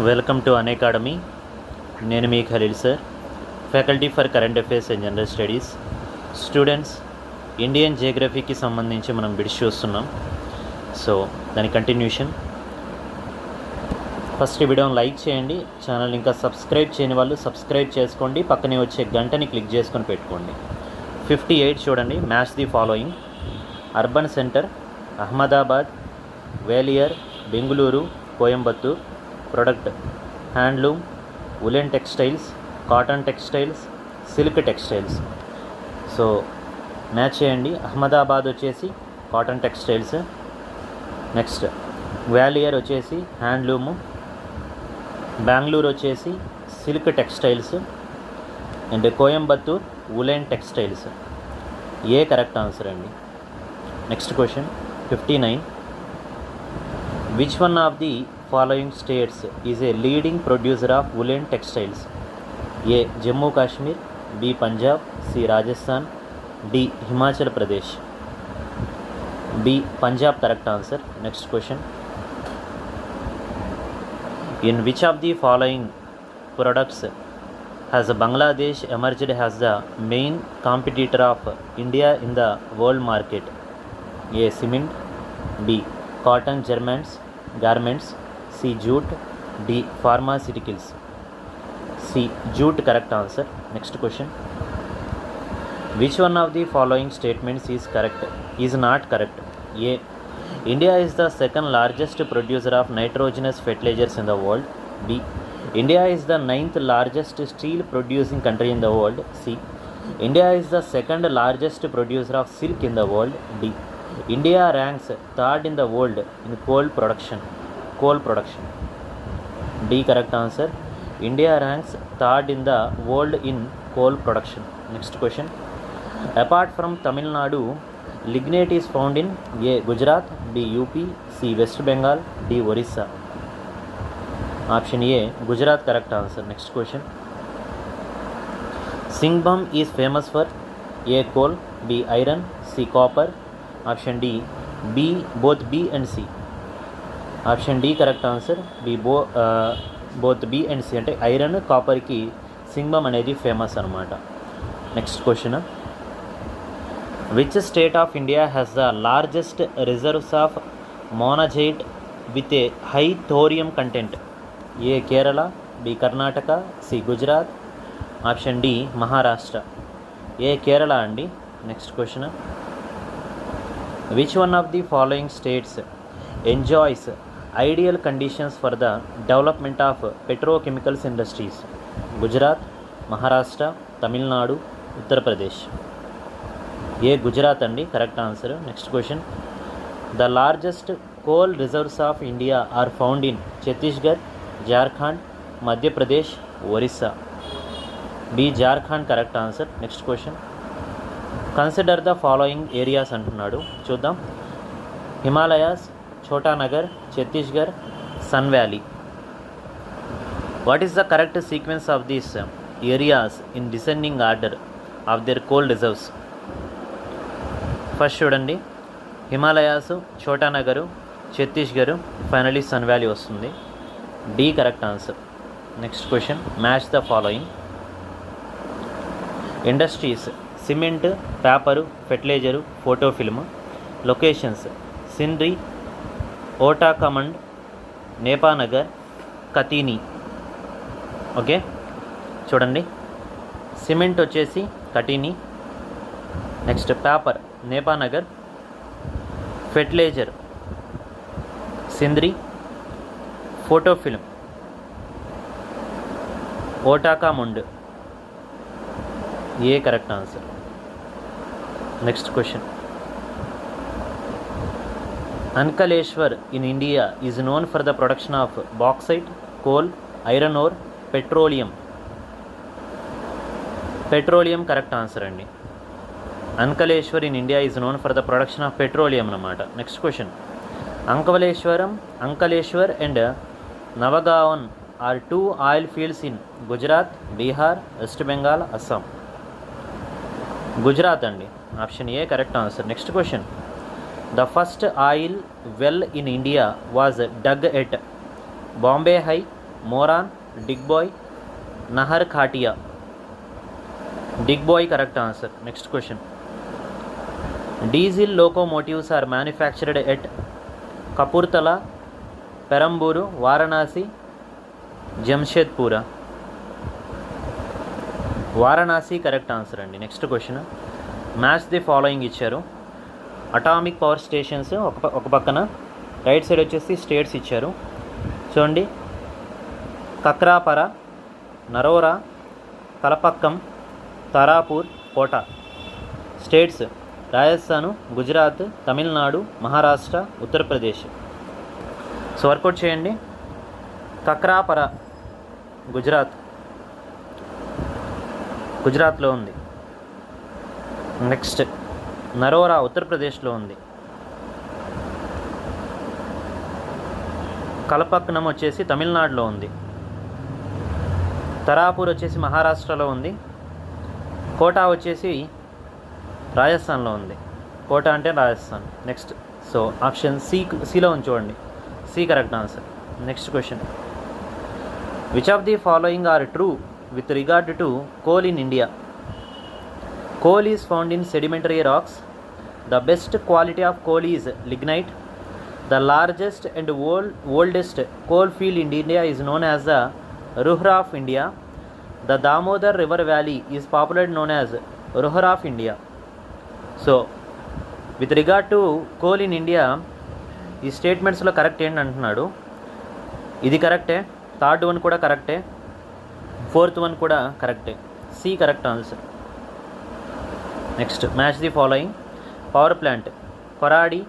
Welcome to Unacademy. నేను మీ Khaleel sir, faculty for current affairs and general studies. Students, Indian జియోగ్రఫీకి సంబంధించి మనం బిడ్స్ చూస్తున్నాం. సో దాని కంటిన్యూషన్. ఫస్ట్ ఈ వీడియోని లైక్ చేయండి. ఛానల్ ఇంకా సబ్స్క్రైబ్ చేయని వాళ్ళు సబ్స్క్రైబ్ చేసుకోండి. పక్కనే వచ్చే గంటని క్లిక్ చేసుకొని పెట్టుకోండి. 58 చూడండి. Match the following: urban centre Ahmedabad, Gwalior, Bengaluru, Coimbatore. Product handloom, woollen textiles, cotton textiles, silk textiles. So match చేయండి. అహ్మదాబాద్ వచ్చేసి కాటన్ టెక్స్టైల్స్, నెక్స్ట్ గ్వాలియర్ వచ్చేసి హ్యాండ్లూము, బెంగళూరు వచ్చేసి silk textiles, and Coimbatore woollen textiles. A correct answer అండి. Next question 59. Which one of the following states is a leading producer of woollen textiles? A Jammu Kashmir, B Punjab, C Rajasthan, D Himachal Pradesh. B Punjab correct answer. Next question. In which of the following products has Bangladesh emerged as the main competitor of India in the world market? A. Cement, B. Cotton garments, C. Jute, D. Pharmaceuticals. C. Jute correct answer. Next question. Which one of the following statements is not correct? A. India is the second largest producer of nitrogenous fertilizers in the world. B. India is the 9th largest steel producing country in the world. C. India is the second largest producer of silk in the world. D. India ranks third in the world in coal production. D correct answer. India ranks third in the world in coal production. Next question. Apart from Tamil Nadu, lignite is found in A. Gujarat, B. UP, C. West Bengal, D. Orissa. Option A, Gujarat correct answer. Next question. Singhbhum is famous for A. coal, B. iron, C. copper. Option D, both B and C. Option D correct answer. Both B and C అంటే iron కాపర్కి సింగ్బమ్ అనేది famous అనమాట. Next question. Which state of India has the largest reserves of monazite with a high thorium content? A Kerala, B Karnataka, C Gujarat. Option D Maharashtra. A Kerala అండి. Next question. Which one of the following states enjoys ideal conditions for the development of petrochemicals industries? Gujarat, Maharashtra, Tamil Nadu, Uttar Pradesh. A Gujarat అండి correct answer. Next question. The largest coal reserves of India are found in Chhattisgarh, Jharkhand, Madhya Pradesh, Orissa. B Jharkhand correct answer. Next question. Consider the following areas అంటున్నాడు, చూద్దాం. Himalayas, Chhotanagar, Chhattisgarh, Son valley. What is the correct sequence of these areas in descending order of their coal reserves? First చూడండి, Himalayas, Chhotanagar, Chhattisgarh, finally Son valley వస్తుంది. D correct answer. Next question. Match the following. Industries cement, paper, fertiliser, photo film. Locations Sindri, Ootacamund, Nepanagar, కతీని. Okay చూడండి, cement వచ్చేసి Katni, next paper Nepanagar, fertilizer Sindri, photo film Ootacamund. A correct answer. Next question. Ankleshwar in India is known for the production of bauxite, coal, iron ore, petroleum. Petroleum correct answer అండి. Ankleshwar in India is known for the production of petroleum అన్నమాట. Next question. Ankleshwar and Nawagam are 2 oil fields in Gujarat, Bihar, West Bengal, Assam. Gujarat అండి. Option A correct answer. Next question. The first oil well in India was dug at Bombay High, Moran, Digboi, Naharkatia. Digboi correct answer. Next question. Diesel locomotives are manufactured at Kapurthala, Perambur, Varanasi, Jamshedpur. Varanasi correct answer అండి. Next question. Match the following ఇచ్చారు. Atomic power stations ఒక పక్కన, right side వచ్చేసి states ఇచ్చారు. చూడండి, Kakrapar, Narora, Kalpakkam, Tarapur, Kota. States Rajasthan, Gujarat, Tamil Nadu, Maharashtra, Uttar Pradesh. So work out చేయండి. కక్రాపర గుజరాత్లో ఉంది. నెక్స్ట్ నరోరా ఉత్తరప్రదేశ్లో ఉంది. కలపక్నం వచ్చేసి తమిళనాడులో ఉంది. తరాపూర్ వచ్చేసి మహారాష్ట్రలో ఉంది. కోటా వచ్చేసి రాజస్థాన్లో ఉంది. కోటా అంటే రాజస్థాన్. నెక్స్ట్ సో ఆప్షన్ సిలో ఉంది చూడండి. C correct answer. Next question. Which of the following are true with regard to coal in India? Coal is found in sedimentary rocks. The best quality of coal is lignite. The largest and oldest coal field in India is known as the Ruhr of India. The Damodar River Valley is popularly known as Ruhr of India. So, with regard to coal in India, ఈ స్టేట్మెంట్స్లో correct ఏంటి అంటున్నాడు. ఇది కరెక్టే, third one కూడా కరెక్టే, fourth one కూడా కరెక్టే. C correct answer. Next. Match the following. Power plant Koradi,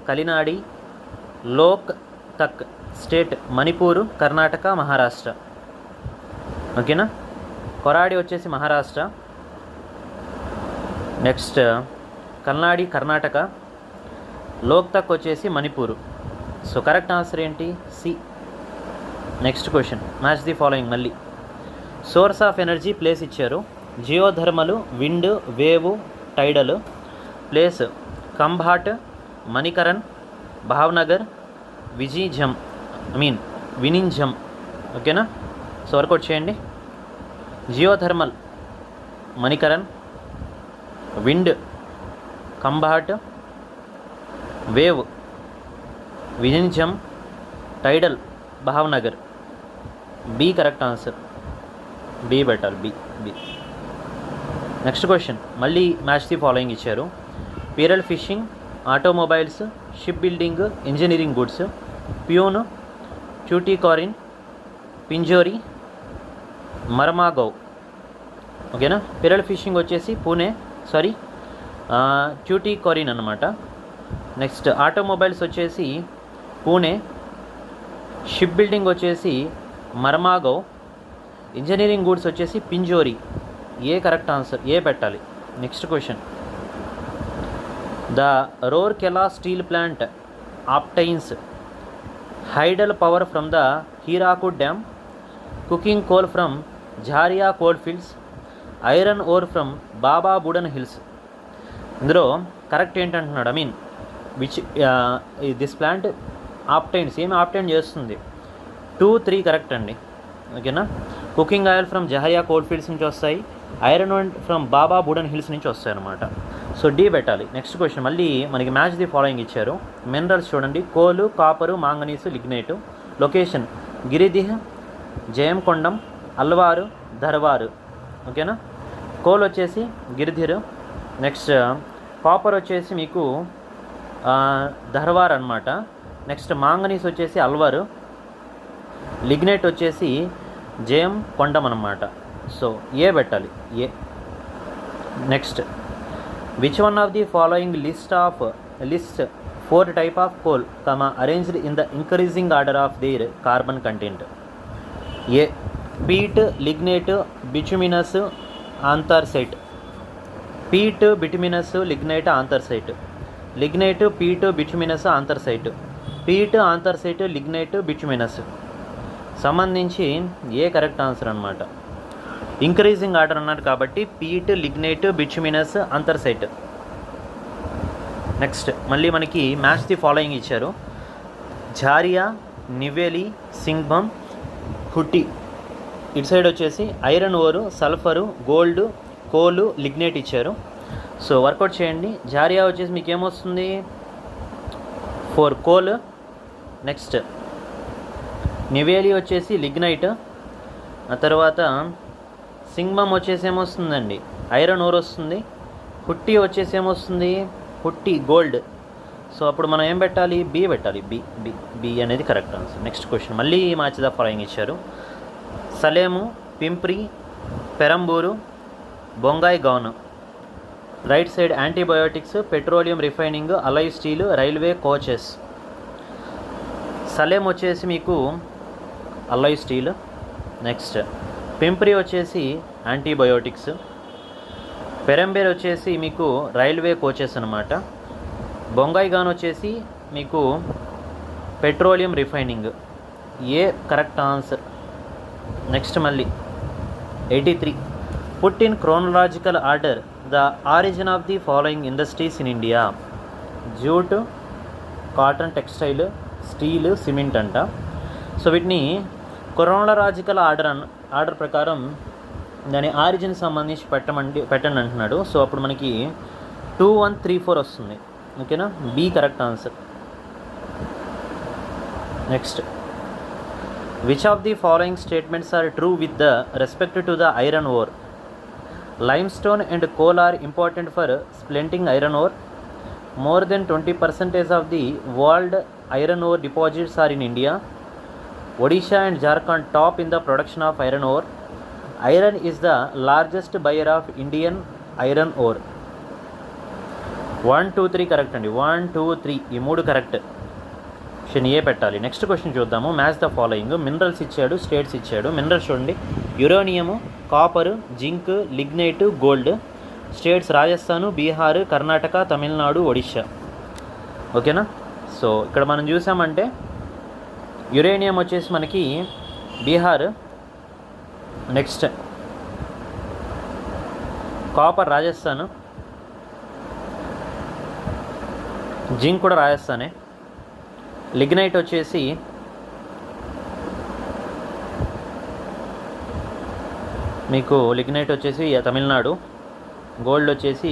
Kalinadi, Loktak. State Manipur, Karnataka, Maharashtra. ఓకేనా. కొరాడి వచ్చేసి మహారాష్ట్ర. నెక్స్ట్ కల్నాడి కర్ణాటక, లోక్ తక్ వచ్చేసి మణిపూరు. సో కరెక్ట్ ఆన్సర్ ఏంటి? C. Next question. Match the following. మళ్ళీ సోర్స్ ఆఫ్ ఎనర్జీ ప్లేస్ ఇచ్చారు. Geothermal, wind, wave, tidal. Place Khambhat, Manikaran, Bhavnagar, Vizhinjam. ఓకేనా. So work out చేయండి. Geothermal Manikaran, wind Khambhat, wave Vizhinjam, tidal Bhavnagar. B correct answer. B పెట్టాలి. B. Next question. మళ్ళీ match the following ఇచ్చారు. Pearl fishing, automobiles, ship building, engineering goods, Pune, Tuticorin, Pinjore, Marmagao. ఓకేనా. Pearl fishing వచ్చేసి పూణే, ట్యూటికారిన్ అన్నమాట. Next automobiles వచ్చేసి Pune, ship building వచ్చేసి మర్మాగౌ, ఇంజనీరింగ్ గూడ్స్ వచ్చేసి పింజోరి. ఏ కరెక్ట్ ఆన్సర్. ఏ పెట్టాలి. Next question. The Rourkela steel plant obtains hydel power from the Hirakud dam, coking coal from Jharia coal fields, iron ore from Baba Budan hills. ఇందులో correct ఏంటంటున్నాడు. Which this plant obtains ఏమి obtain చేస్తుంది? 2, 3 correct అండి. ఓకేనా. Coking oil from Jharia coal fields నుంచి వస్తాయి, iron ore from Baba Budan hills నుంచి వస్తాయి అన్నమాట. సో డి పెట్టాలి. Next question. మళ్ళీ మనకి మ్యాచ్ ది ఫాలోయింగ్ ఇచ్చారు. మినరల్స్ చూడండి. కోలు, కాపరు, మాంగనీసు, లిగ్నైటు. లొకేషన్ గిరిదిహ్, జయంకొండం, అల్వారు, ధర్వారు. ఓకేనా. కోల్ వచ్చేసి గిరిధిర్. నెక్స్ట్ కాపర్ వచ్చేసి మీకు ధర్వార్ అనమాట. నెక్స్ట్ మాంగనీస్ వచ్చేసి అల్వారు, లిగ్నైట్ వచ్చేసి జయం కొండం అన్నమాట. సో ఏ పెట్టాలి. A. Next. Which one of the following list 4 type of coal, arranged in the increasing order of their carbon content? A. Peat, lignite, bituminous, anthracite. Peat, bituminous, lignite, anthracite. Lignite, peat, bituminous, anthracite. Peat, anthracite, lignite, bituminous. సంబంధించి ఏ correct answer అనమాట. Increasing order అన్నారు కాబట్టి Pete, lignite, బిట్యుమినస్, అంతర్సైట్. Next మళ్ళీ మనకి match the following ఇచ్చారు. ఝారియా, నివేలి, సింగ్భం, హుట్టి. ఇటు side వచ్చేసి iron ఓరు, sulphur, gold, కోలు, లిగ్నైట్ ఇచ్చారు. సో వర్కౌట్ చేయండి. జారియా వచ్చేసి మీకు ఏమొస్తుంది 4 కోల్. నెక్స్ట్ నివేలి వచ్చేసి లిగ్నైట్. ఆ తర్వాత సింగ్మం వచ్చేసి ఏమొస్తుందండి ఐరన్ ఓర్ వస్తుంది. హుట్టి వచ్చేసి ఏమొస్తుంది హుట్టి గోల్డ్. సో అప్పుడు మనం ఏం పెట్టాలి బి పెట్టాలి. బి అనేది కరెక్ట్ ఆన్సర్. నెక్స్ట్ క్వశ్చన్ మళ్ళీ మ్యాచ్ ద ఫాలోయింగ్ ఇచ్చారు. Salem, Pimpri, Perambur, Bongaigaon. Right side antibiotics, petroleum refining, alloy steel, railway coaches. Salem వచ్చేసి మీకు అలై స్టీల్. నెక్స్ట్ పింప్రి వచ్చేసి యాంటీబయోటిక్స్. పెరంబేర్ వచ్చేసి మీకు రైల్వే కోచెస్ అనమాట. బొంగాయి గాన్ వచ్చేసి మీకు పెట్రోలియం రిఫైనింగ్. ఏ కరెక్ట్ ఆన్సర్. నెక్స్ట్ మళ్ళీ 83. Put in chronological order the origin of the following industries in India. Jute, cotton, textile, steel, cement అంట. సో వీటిని క్రోనలాజికల్ ఆర్డర్ ప్రకారం దాని ఆరిజిన్ సంబంధించి పెట్టండి అంటున్నాడు. సో అప్పుడు మనకి 2, 1, 3, 4 వస్తుంది. ఓకేనా, B correct answer. Next which of the following statements are true with the respect to the iron ore. Limestone and coal are important for smelting iron ore. More than 20% of the world iron ore deposits are in India. Odisha and Jharkhand top in the production of iron ore. Iron is the largest buyer of Indian iron ore. 1, 2, 3 correct అండి. 1, 2, 3 ఈ 3 correct. Question A పెట్టాలి. Next question చూద్దాము. Match the following. Minerals ఇచ్చాడు, states ఇచ్చాడు. Minerals చూడండి, uranium, copper, zinc, lignite, gold. States Rajasthan, Bihar, Karnataka, Tamil Nadu, Odisha. ఓకేనా. So ఇక్కడ మనం చూసామంటే యురేనియం వచ్చేసి మనకి Bihar. Next copper Rajasthan, zinc కూడా రాజస్థానే. లిగ్నైట్ వచ్చేసి మీకు తమిళనాడు. గోల్డ్ వచ్చేసి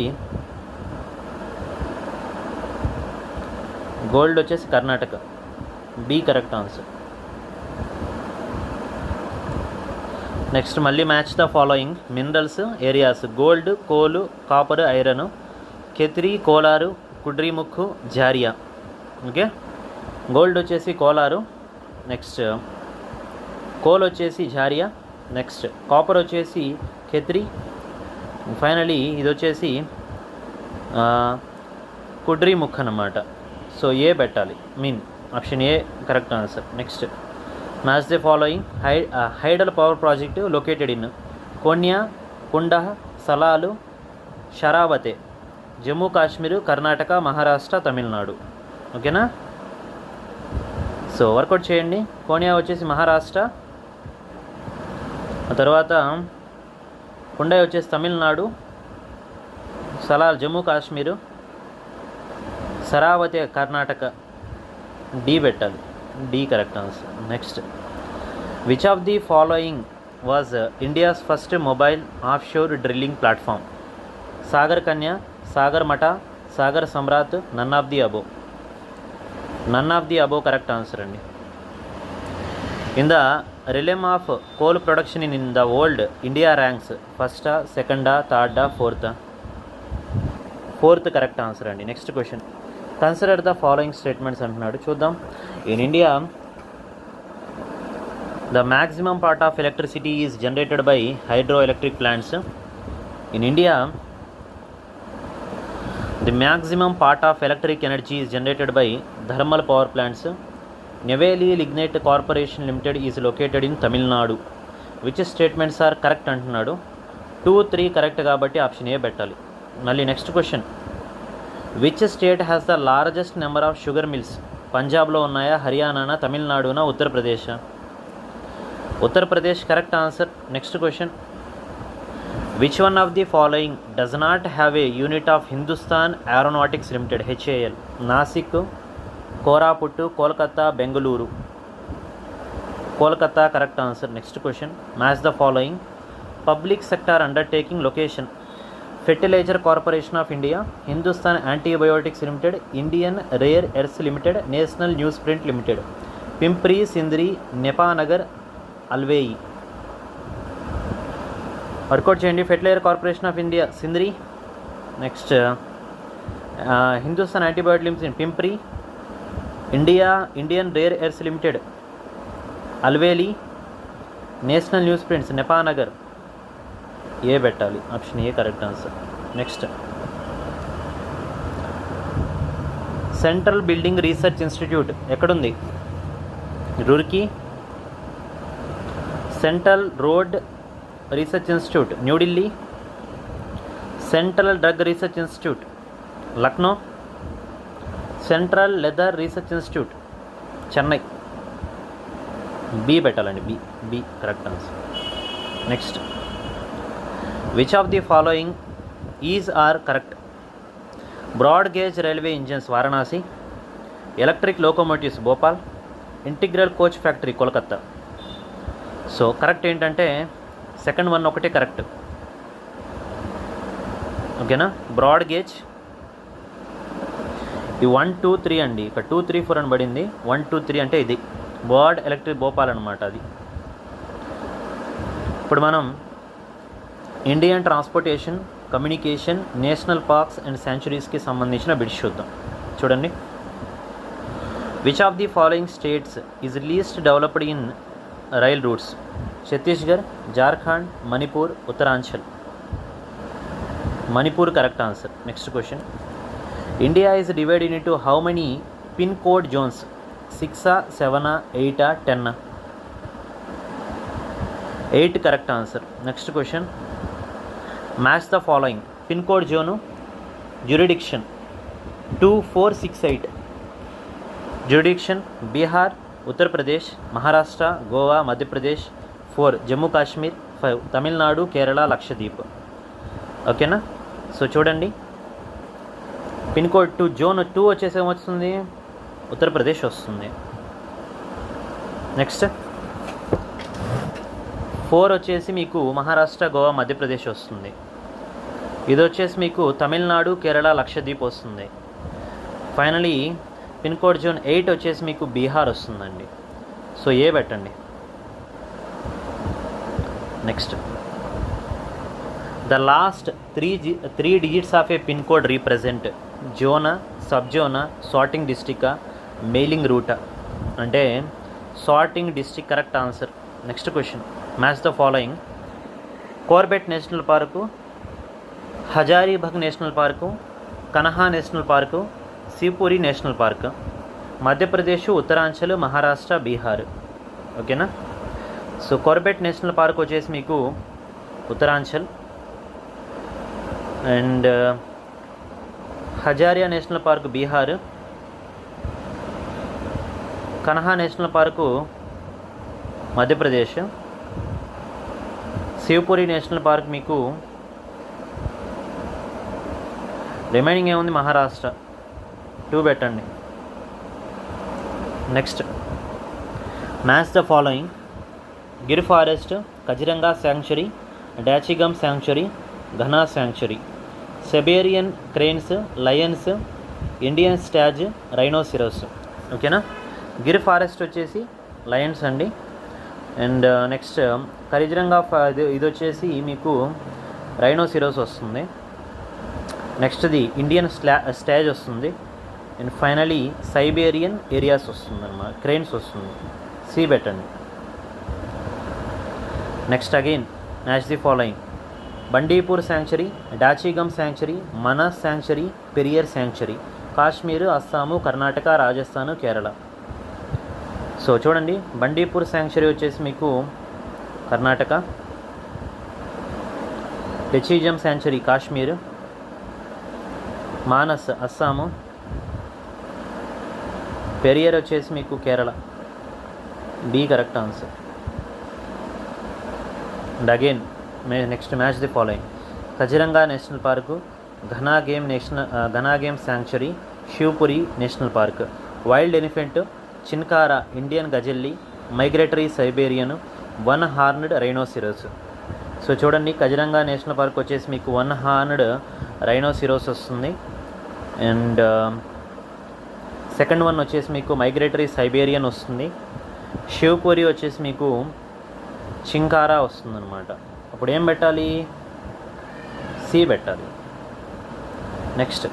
Karnataka. B correct answer. Next మళ్ళీ match the following. Minerals areas gold, coal, copper, iron. Khetri, Kolar, Kudremukh, Jharia. Okay, gold వచ్చేసి కోలారు. నెక్స్ట్ కోల్ వచ్చేసి జారియా. నెక్స్ట్ కాపర్ వచ్చేసి కెత్రి. ఫైనలీ ఇది వచ్చేసి కుడ్రిముఖ్ అన్నమాట. సో ఏ పెట్టాలి, option A correct answer. Next match the following. Hydel power project located in Koyna, Kundah, Salal, Sharavathi. Jammu Kashmir, Karnataka, Maharashtra, Tamil Nadu. ఓకేనా. So work out చేయండి. కోనియా వచ్చేసి మహారాష్ట్ర. ఆ తర్వాత కుండాయి వచ్చేసి తమిళనాడు. సలాల్ జమ్మూ కాశ్మీరు. సరావతి కర్ణాటక. డి పెట్టాలి. D correct answer. Next which of the following was India's first mobile offshore drilling platform. Sagar Kanya, Sagar మఠ, Sagar Samrat, none of the above correct answer అండి. In the realm of coal production in the world, India ranks ఫస్టా, సెకండా, థర్డా, fourth correct answer అండి. Next question. Consider the following statements అంటున్నాడు, చూద్దాం. In India the maximum part of electricity is generated by hydro electric plants. In India the maximum part of electric energy is generated by thermal power plants. Neyveli Lignite Corporation Limited is located in Tamil Nadu. Which statements are correct antunnadu? 2, 3 correct kabatti option A bettali. Malli next question. Which state has the largest number of sugar mills? Punjab lo unnaya, Haryana na, Tamil Nadu na, Uttar Pradesh. Uttar Pradesh correct answer. Next question. Which one of the following does not have a unit of Hindustan Aeronautics Limited, HAL? Nasik, Koraput, Kolkata, Bengaluru. Kolkata correct answer. Next question, match the following. Public sector undertaking location. Fertilizer corporation of India, Hindustan antibiotics limited, Indian rare earths limited, national news print limited. Pimpri, Sindri, Nepanagar, Alwaye. Work out చేయండి. Fertilizer corporation of India Sindri. Next Hindustan antibiotic limited Pimpri, Indian rare earths limited Alwaye, national news prints Nepanagar. A పెట్టాలి, option A correct answer. Next, central building research institute ఎక్కడుంది? Roorkee. Central road research institute New Delhi. Central drug research institute Lucknow. Central leather research institute Chennai. B పెట్టాలండి, B correct answer. Next, which of the following is are correct? Broad gauge railway engines Varanasi, electric locomotives Bhopal, integral coach factory Kolkata. So correct ఏంటంటే second one ఒకటే correct. ఓకేనా, broad gauge. ఈ 1 2 3 అండి, ఇక్కడ 2 3 4 అని పడింది. 1 2 3 అంటే ఇది బ్రాడ్ ఎలక్ట్రిక్ భోపాల్ అనమాట అది. ఇప్పుడు మనం Indian transportation, communication, national parks and శాంచురీస్కి సంబంధించిన బిట్స్ చూద్దాం. చూడండి, which of the following states is least developed in rail routes? Chhattisgarh, Jharkhand, Manipur, Uttaranchal. Manipur correct answer. Next question, India is divided into how many pin code zones? 6, 7, 8, 10? 8 correct answer. Next question, match the following. Pin code zone, jurisdiction 2, 4, 6, 8. Jurisdiction Bihar, Uttar Pradesh, Maharashtra, Goa, Madhya Pradesh. 4 Jammu Kashmir. 5 Tamil Nadu, Kerala, Lakshadweep. ఓకేనా, so చూడండి, pin code 2 zone 2 వచ్చేసి ఏమొస్తుంది? ఉత్తరప్రదేశ్ వస్తుంది. Next 4 వచ్చేసి మీకు మహారాష్ట్ర, గోవా, మధ్యప్రదేశ్ వస్తుంది. ఇది వచ్చేసి మీకు తమిళనాడు, కేరళ, లక్షద్వీప్ వస్తుంది. ఫైనలీ పిన్ కోడ్ జోన్ 8 వచ్చేసి మీకు బీహార్ వస్తుందండి. సో ఏ పెట్టండి. Next, the last 3 digits of a pin code represent? జోనా, సబ్ జోనా, సార్టింగ్ డిస్ట్రిక్టా, మెయిలింగ్ రూటా? అంటే sorting district correct answer. Next question, match the following. Corbett national park, Hazaribagh national park, Kanha national park, Shivpuri national park. Madhya Pradesh, Uttaranchal, Maharashtra, Bihar. ఓకేనా, so Corbett national park వచ్చేసి మీకు Uttaranchal, and హజారియా national park Bihar, Kanha national park Madhya Pradesh, Shivpuri national park మీకు రిమైనింగ్ ఏముంది? మహారాష్ట్ర. 2 పెట్టండి. Next, match the following. Gir forest, Kaziranga sanctuary, Dachigam sanctuary, Ghana sanctuary. Siberian cranes, lions, Indian stags, rhinoceros. ఓకేనా, Gir forest వచ్చేసి lions అండి. అండ్ నెక్స్ట్ కజిరంగా ఇది వచ్చేసి మీకు రైనోసిరస్ వస్తుంది. నెక్స్ట్ది ఇండియన్ స్టాజ్ వస్తుంది. అండ్ ఫైనలీ సైబేరియన్ ఏరియాస్ వస్తుంది అన్నమాట, క్రెయిన్స్ వస్తుంది. సి పెట్టండి. Next again match the following. Bandipur sanctuary, Dachigam sanctuary, Manas sanctuary, Periyar sanctuary. Kashmir, Assam, Karnataka, Rajasthan, Kerala. So చూడండి, బండీపూర్ శాంక్చురీ వచ్చేసి మీకు కర్ణాటక, డాచిగమ్ శాంక్చురీ కాశ్మీర్, మానస్ అస్సాము, పెరియర్ వచ్చేసి మీకు Kerala. B correct answer. And again next match the following. Kaziranga national park, Ghana game sanctuary, Shivpuri national park. Wild elephant, chinkara Indian gazelle, migratory Siberian, one horned rhinoceros. So చూడండి, Kaziranga national park వచ్చేసి మీకు one horned రైనోసిరోస్ వస్తుంది. And second one వచ్చేసి మీకు migratory Siberian వస్తుంది. శివపురి వచ్చేసి మీకు చింకారా వస్తుందన్నమాట. అప్పుడు ఏం పెట్టాలి? సి పెట్టాలి. Next,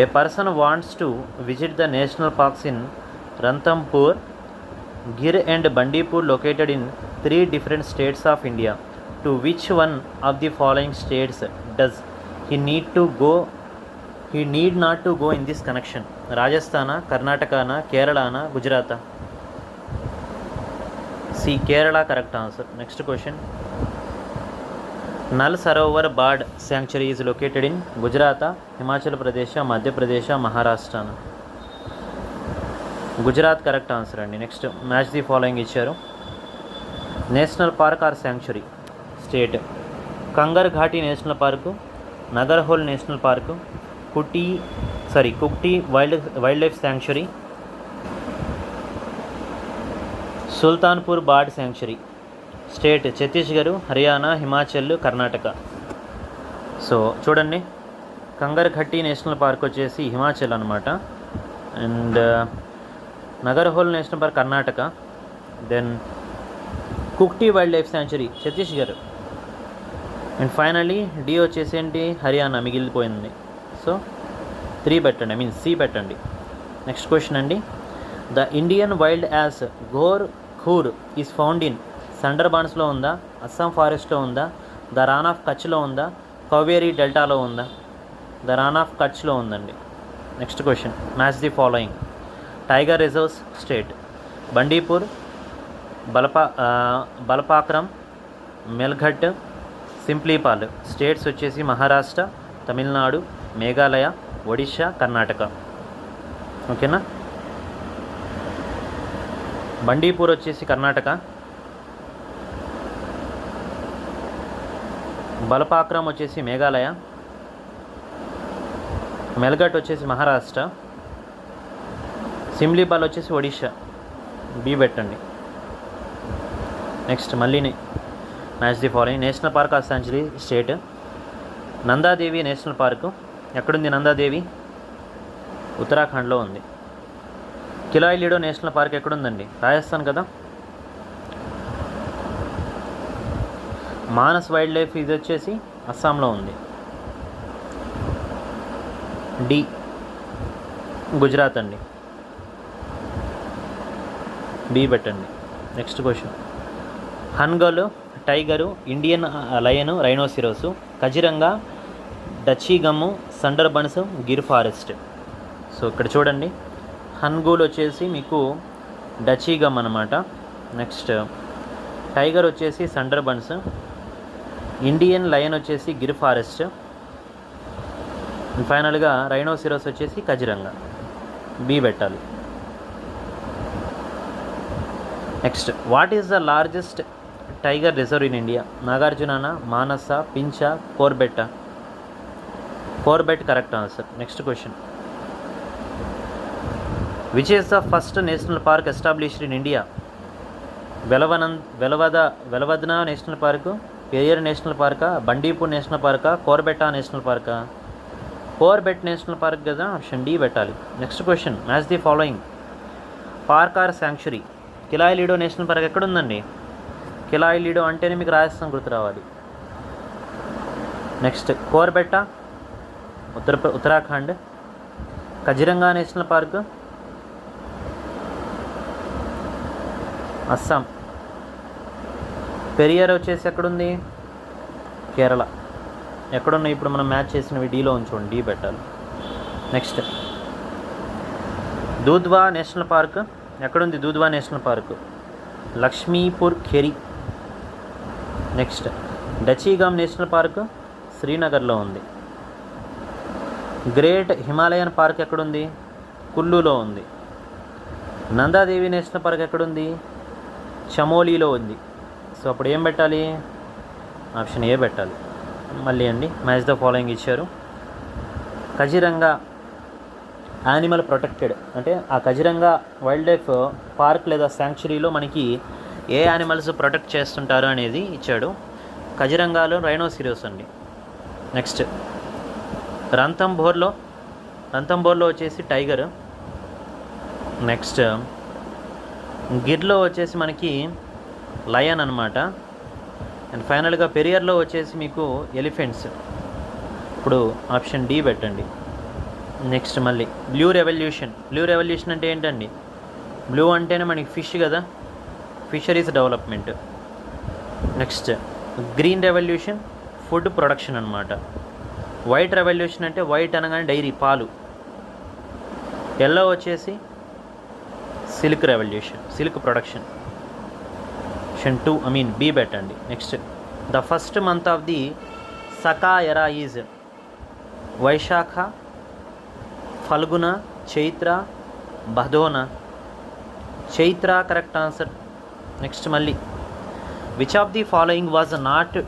a person wants to visit the national parks in Ranthambore, Gir and Bandipur located in 3 different states of India. To which one of the following states does he need not to go in this connection? రాజస్థానా, కర్ణాటకనా, కేరళనా, గుజరాతా? C Kerala correct answer. Next question, Nal Sarovar bird sanctuary is located in గుజరాతా, హిమాచల్ ప్రదేశ్, మధ్యప్రదేశ్, మహారాష్ట్రనా? Gujarat correct answer అండి. Next, match the following ఇచ్చారు. National park or sanctuary state: Kanger Ghati national park, Nagarhole national park, Kukti wild life sanctuary, Sultanpur bird sanctuary. State: Chhattisgarh, Haryana, Himachal, Karnataka. So చూడండి, Kanger Ghati national park వచ్చేసి హిమాచల్ అనమాట. And నగర్హోల్ national park Karnataka. Then Kukti wild life sanctuary Chhattisgarh. And finally D వచ్చేసి ఏంటి? హర్యానా మిగిలిపోయింది. So 3 పెట్టండి, C పెట్టండి. Next question అండి, the Indian wild ass ghor khur is found in సండర్బాన్స్లో ఉందా, అస్సాం ఫారెస్ట్లో ఉందా, ద రాన్ ఆఫ్ కచ్లో ఉందా, కవేరీ డెల్టాలో ఉందా? ద రాన్ ఆఫ్ కచ్లో ఉందండి. Next question, match the following. Tiger reserves state: Bandipur, Balpakram, Melghat, Simlipal. States వచ్చేసి మహారాష్ట్ర, తమిళనాడు, మేఘాలయ, ఒడిషా, కర్ణాటక. ఓకేనా? బండీపూర్ వచ్చేసి కర్ణాటక, బలపాక్రమ్ వచ్చేసి మేఘాలయ, మెల్ఘట్ వచ్చేసి మహారాష్ట్ర, సిమ్లీపాల్ వచ్చేసి ఒడిషా. బి పెట్టండి. నెక్స్ట్ మళ్ళీని match the following. National park of sanctuary state: Nanda Devi national park. ఎక్కడుంది నందాదేవి? ఉత్తరాఖండ్లో ఉంది. కిలాయ్ లీడో నేషనల్ పార్క్ ఎక్కడుందండి? రాజస్థాన్ కదా. మానస్ వైల్డ్ లైఫ్ ఇది వచ్చేసి అస్సాంలో ఉంది. డి గుజరాత్ అండి. బి పెట్టండి. Next question, hangul, tiger, Indian lion, rhinoceros, Kaziranga, Dachigam, Sundarbans, Gir forest. So ఇక్కడ చూడండి, హన్గూల్ వచ్చేసి మీకు డచీగమ్ అనమాట. నెక్స్ట్ టైగర్ వచ్చేసి సండర్బన్స్, ఇండియన్ లయన్ వచ్చేసి గిర్ ఫారెస్ట్, ఫైనల్గా రైనోసిరోస్ వచ్చేసి కజిరంగా. బి పెట్టాలి. Next, what is the largest tiger reserve in India? Nagarjuna, మానస, పించా, కోర్బెట్టా? Corbett correct answer. Next question, which is the first national park established in India? Velavadar national park, Periyar national పార్కా, Bandipur national పార్కా, కోర్బెట్టా నేషనల్ పార్కా? కోర్బెట్ నేషనల్ పార్క్ కదా, ఆప్షన్ డి పెట్టాలి. Next question, match the following. Park or sanctuary. కిలాయ్ లీడో నేషనల్ పార్క్ ఎక్కడుందండి? కిలాయ్ లీడో అంటేనే మీకు రాజస్థాన్ గుర్తు రావాలి. నెక్స్ట్ కోర్బెట్టా ఉత్తరాఖండ్, కజిరంగా నేషనల్ పార్క్ అస్సాం, పెరియర్ వచ్చేసి ఎక్కడుంది? కేరళ. ఎక్కడున్నాయి ఇప్పుడు మనం మ్యాచ్ చేసినవి? డీలో ఉంచుకోండి, డి పెట్టాలి. నెక్స్ట్ దూధ్వా నేషనల్ పార్క్ ఎక్కడుంది? Dudhwa national park Lakhimpur Kheri. Next Dachigam national park శ్రీనగర్లో ఉంది. గ్రేట్ హిమాలయన్ పార్క్ ఎక్కడుంది? కుల్లులో ఉంది. నందాదేవి నేషనల్ పార్క్ ఎక్కడుంది? చమోలీలో ఉంది. సో అప్పుడు ఏం పెట్టాలి? ఆప్షన్ ఏ పెట్టాలి. మళ్ళీ అండి మ్యాచ్ ద ఫాలోయింగ్ ఇచ్చారు. కజిరంగా యానిమల్ ప్రొటెక్టెడ్ అంటే ఆ కజిరంగా వైల్డ్ లైఫ్ పార్క్ లేదా శాంక్చురీలో మనకి ఏ యానిమల్స్ ప్రొటెక్ట్ చేస్తుంటారు అనేది ఇచ్చాడు. కజిరంగాలో రైనోసిరోస్ అండి. నెక్స్ట్ రంథంబోర్లో వచ్చేసి టైగర్. నెక్స్ట్ గిర్లో వచ్చేసి మనకి లయన్ అనమాట. అండ్ ఫైనల్గా పెరియర్లో వచ్చేసి మీకు ఎలిఫెంట్స్. ఇప్పుడు ఆప్షన్ డి పెట్టండి. నెక్స్ట్ మళ్ళీ బ్లూ రెవల్యూషన్ అంటే ఏంటండి? బ్లూ అంటేనే మనకి ఫిష్ కదా, fisheries development. Next green revolution food production అనమాట. వైట్ రెవల్యూషన్ అంటే వైట్ అనగానే డైరీ పాలు. ఎల్లో వచ్చేసి silk revolution, silk production. B పెట్టండి. Next the first month of the Saka era is Vaishakha, Phalguna, Chaitra, Bhadon. Chaitra correct answer. Next మళ్ళీ which of the following was not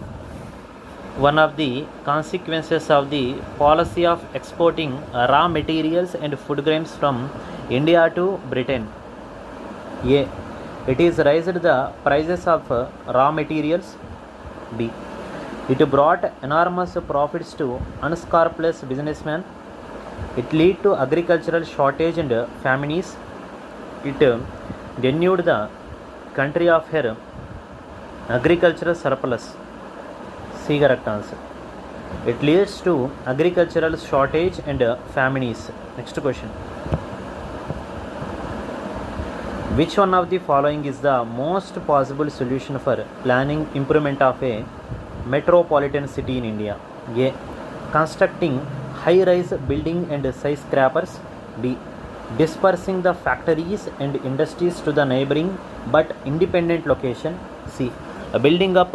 one of the consequences of the policy of exporting raw materials and food grains from India to Britain? A. It is raised the prices of raw materials. B. It brought enormous profits to unscrupulous businessmen. It led to agricultural shortage and famines. It denuded the country of her agricultural surplus. C correct answer. It leads to agricultural shortage and famines. Next question. Which one of the following is the most possible solution for planning improvement of a metropolitan city in India? A. Constructing high-rise building and skyscrapers. B. Dispersing the factories and industries to the neighboring but independent location. C. Building up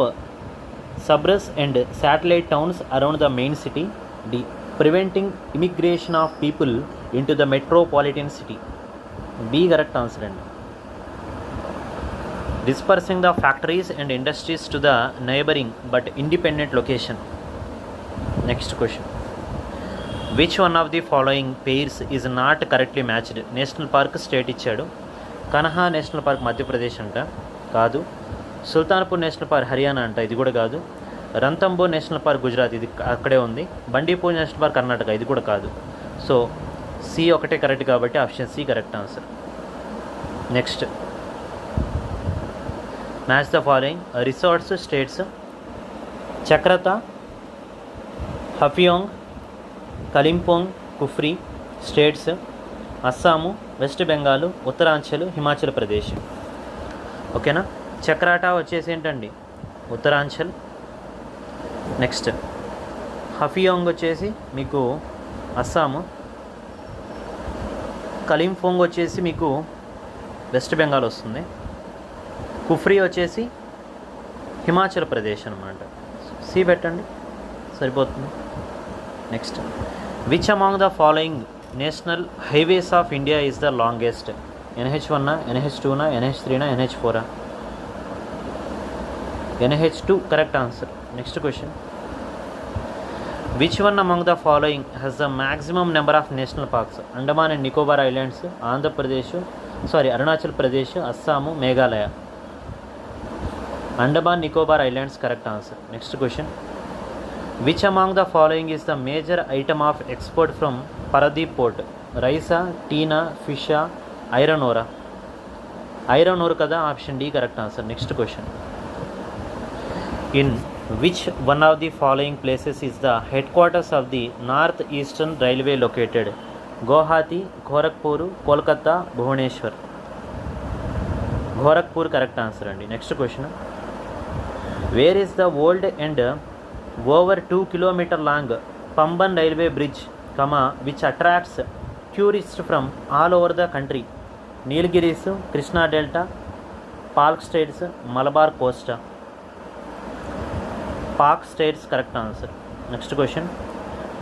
suburbs and satellite towns around the main city. D. Preventing immigration of people into the metropolitan city. B correct answer అండి. Dispersing the factories and industries to the neighboring but independent location. Next question. Which one of the following pairs is not correctly matched? National park state ఇచ్చాడు. Kanha national park Madhya Pradesh అంట, కాదు. Sultanpur national park Haryana అంట, ఇది కూడా కాదు. రంథంబోర్ national park Gujarat, ఇది అక్కడే ఉంది. బండీపూర్ నేషనల్ పార్క్ కర్ణాటక, ఇది కూడా కాదు. సో సి ఒకటే కరెక్ట్ కాబట్టి option C correct answer. Next match the following resorts states. Chakrata, Haflong, Kalimpong, Kufri. States Assam, West Bengal, Uttaranchal, Himachal Pradesh. ఓకేనా. చక్రాటా వచ్చేసి ఏంటండి? ఉత్తరాంచల్. నెక్స్ట్ హఫియోంగ్ వచ్చేసి మీకు అస్సాము. కలింపోంగ్ వచ్చేసి మీకు వెస్ట్ బెంగాల్ వస్తుంది. కుఫ్రీ వచ్చేసి హిమాచల్ ప్రదేశ్ అనమాట. సి పెట్టండి సరిపోతుంది. Next which among the following national highways of India is the longest? NH1, NH2, NH3, NH4? NH2 correct answer. Next question. Which one among the following has the maximum number of national parks? Andaman and Nicobar Islands, Andhra Pradesh, Arunachal Pradesh, Assam, Meghalaya. Andaman Nicobar Islands correct answer. Next question. Which among the following is the major item of export from Paradip port? Rice, tea, fish, iron ore? Iron ore kada, option D correct answer. Next question. In which one of the following places is the headquarters of the North Eastern Railway located? Guwahati, Gorakhpur, Kolkata, Bhubaneswar? Gorakhpur correct answer andi. Next question. Where is the old and over 2 km long Pamban Railway Bridge, which attracts tourists from all over the country? Nilgiris, Krishna Delta, Park States, Malabar Coast? Park States correct answer. Next question.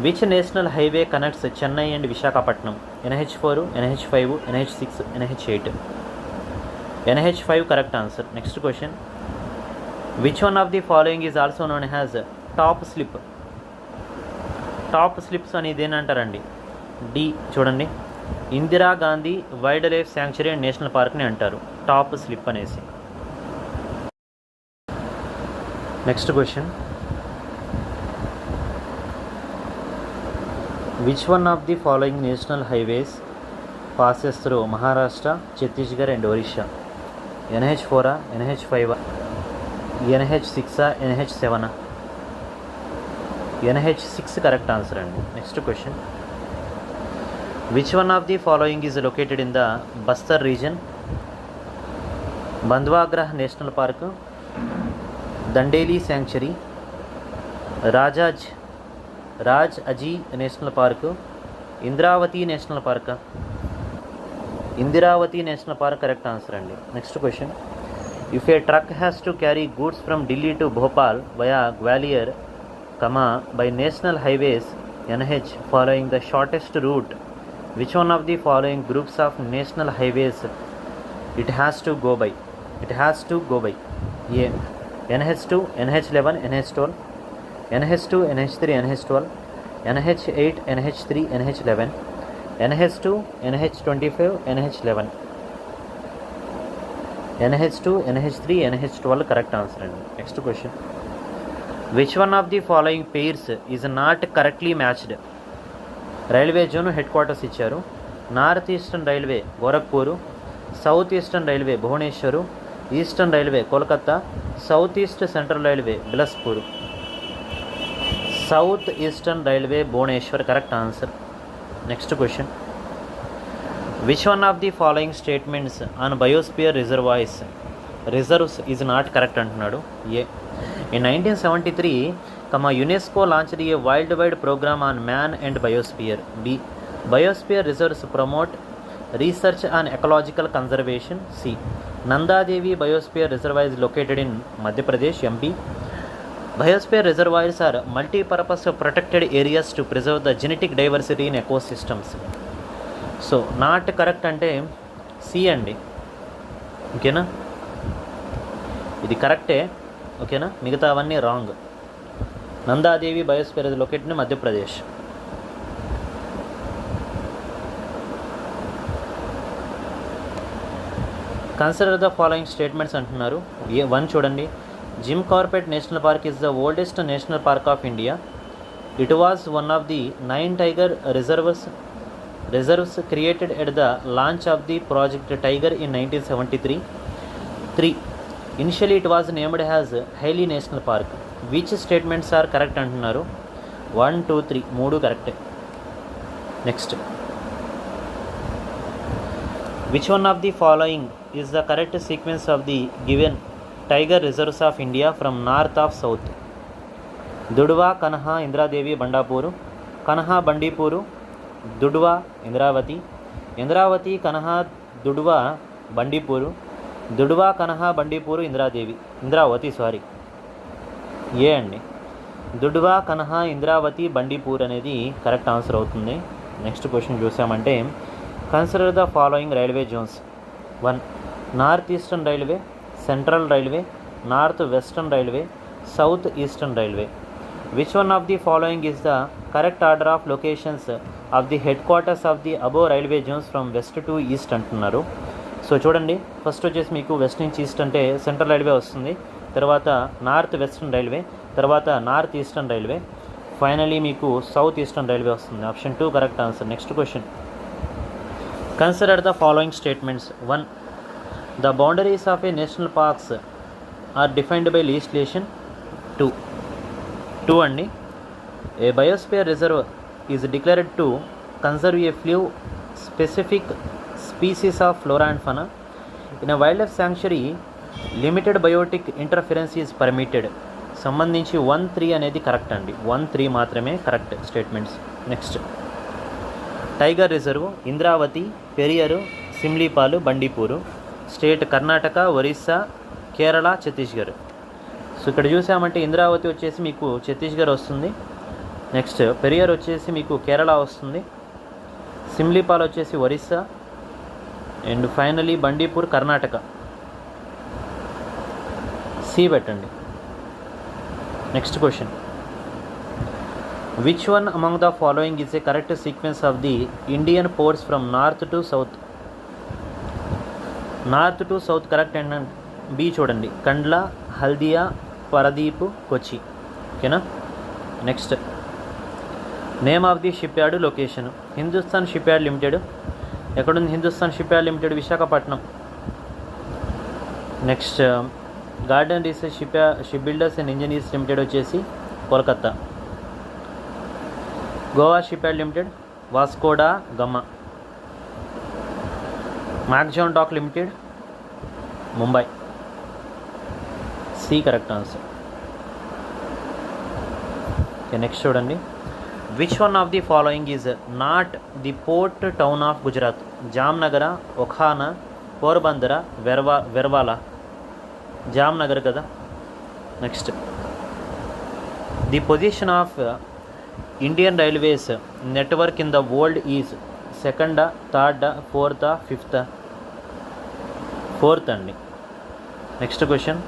Which national highway connects Chennai and Visakhapatnam? NH4, NH5, NH6, NH8? NH5 correct answer. Next question. Which one of the following is also known as top slip? Top slips అనేది ఏంటంటారండి? D చూడండి, Indira Gandhi wild life sanctuary and national పార్క్ని అంటారు, top slip అనేసి. Next question, which one of the following national highways passes through Maharashtra, Chhattisgarh and Orissa? NH4, NH5, NH6, NH7? NH6 correct answer అండి. Next question, which one of the following is located in the Bastar region? Bandhavgarh national park, Dandeli sanctuary, Rajaji national park, Indravati national park? Indravati national park correct answer అండి. Next question, if a truck has to carry goods from Delhi to Bhopal via Gwalior, by national highways NH following the shortest route, which one of the following groups of national highways it has to go by? A NH2, NH11, NH12, NH2, NH3, NH12, NH8, NH3, NH11, NH2, NH25, NH11, NH2, NH3, NH12 correct answer అండి. Next question, which one of the following pairs is not correctly matched? Railway zone headquarters ఇచ్చారు. North eastern railway Gorakhpur, south eastern railway Bhubaneswar, eastern railway Kolkata, south east central railway Bilaspur? South eastern railway Bhubaneswar correct answer. Next question, which one of the following statements on biosphere reserves is not correct అంటున్నాడు. A in 1973, UNESCO launched a worldwide programme on man and biosphere. B biosphere reserves promote research on ecological conservation. C Nanda Devi biosphere reservoir is located in Madhya Pradesh, MP. Biosphere reservoirs are multi-purpose protected areas to preserve the genetic diversity in ecosystems. So not correct అంటే C అండి. ఓకేనా, ఇది కరెక్టే. ఓకేనా, మిగతా అవన్నీ wrong. Nanda Devi biosphere is located in Madhya Pradesh. Consider the following statements అంటున్నారు. One చూడండి, Jim Corbett national park is the oldest national park of India. It was one of the 9 tiger reserves created at the launch of the project tiger in 1973. 3 initially it was named has highly national park. Which statements are correct అంటున్నారు. 1, 2, 3 3 కరెక్టే. Next, which one of the following is the correct sequence of the given tiger reserves of India from north of south? Dudhwa, Kanha, Indravati, Bandipur. Kanha, Bandipur. Dudhwa, Indravati. Indravati, Kanha, Dudhwa, Bandipur. Dudhwa, Kanha, Bandipur, Indravati A అండి. దుడ్వా, కన్హా, ఇంద్రావతి, బండీపూర్ అనేది correct answer అవుతుంది. Next question చూసామంటే, consider the following railway zones. 1 north eastern railway, central railway, north western railway, south eastern railway. Which one of the following is the correct order of locations of the head quarters of the above railway Jones from west to east అంటున్నారు. So చూడండి, first వచ్చేసి మీకు west నుంచి east అంటే central railway వస్తుంది, తర్వాత north western railway, తర్వాత north eastern railway, finally మీకు సౌత్ ఈస్టర్న్ రైల్వే వస్తుంది. Option 2 correct answer. Next question, consider the following statements. 1 the boundaries of a national parks are defined by legislation. 2 అండి, a biosphere reserve is declared to conserve a few specific species of flora and fauna. In a wildlife sanctuary, limited biotic interference is permitted. సంబంధించి 1, 3 అనేది correct అండి. 1, 3 మాత్రమే correct statements. Next, tiger reserve Indravati, Periyar, Similipal, Bandipur. State Karnataka, Orissa, Kerala, Chhattisgarh. So ఇక్కడ చూసామంటే ఇంద్రావతి వచ్చేసి మీకు ఛత్తీస్గఢ్ వస్తుంది. Next Periyar వచ్చేసి మీకు కేరళ వస్తుంది. సిమ్లీపాల్ వచ్చేసి Orissa, and finally Bandipur Karnataka. C పెట్టండి. Next question, Which one among the following is a correct sequence of the Indian ports from north to south? North to south correct and B చూడండి, కండ్లా, హల్దియా, పరదీప్, కొచ్చి. ఓకేనా. Next, name of the shipyard location. Hindustan shipyard limited ఎక్కడుంది? Hindustan shipyard limited Visakhapatnam. Next, garden research shipbuilders and engineers limited వచ్చేసి Kolkata. Goa shipyard limited Vasco da Gama. Mazagon dock limited Mumbai. C correct answer. Okay, next చూడండి. Which one of the following is not the port town of Gujarat? జామ్నగర, ఒఖానా, పోర్బందర, వెర్వాలా. జామ్నగర్ కదా. Next, the position of Indian railways network in the world is సెకండా, థర్డా, ఫోర్తా, ఫిఫ్తా? ఫోర్త్ అండి. Next question,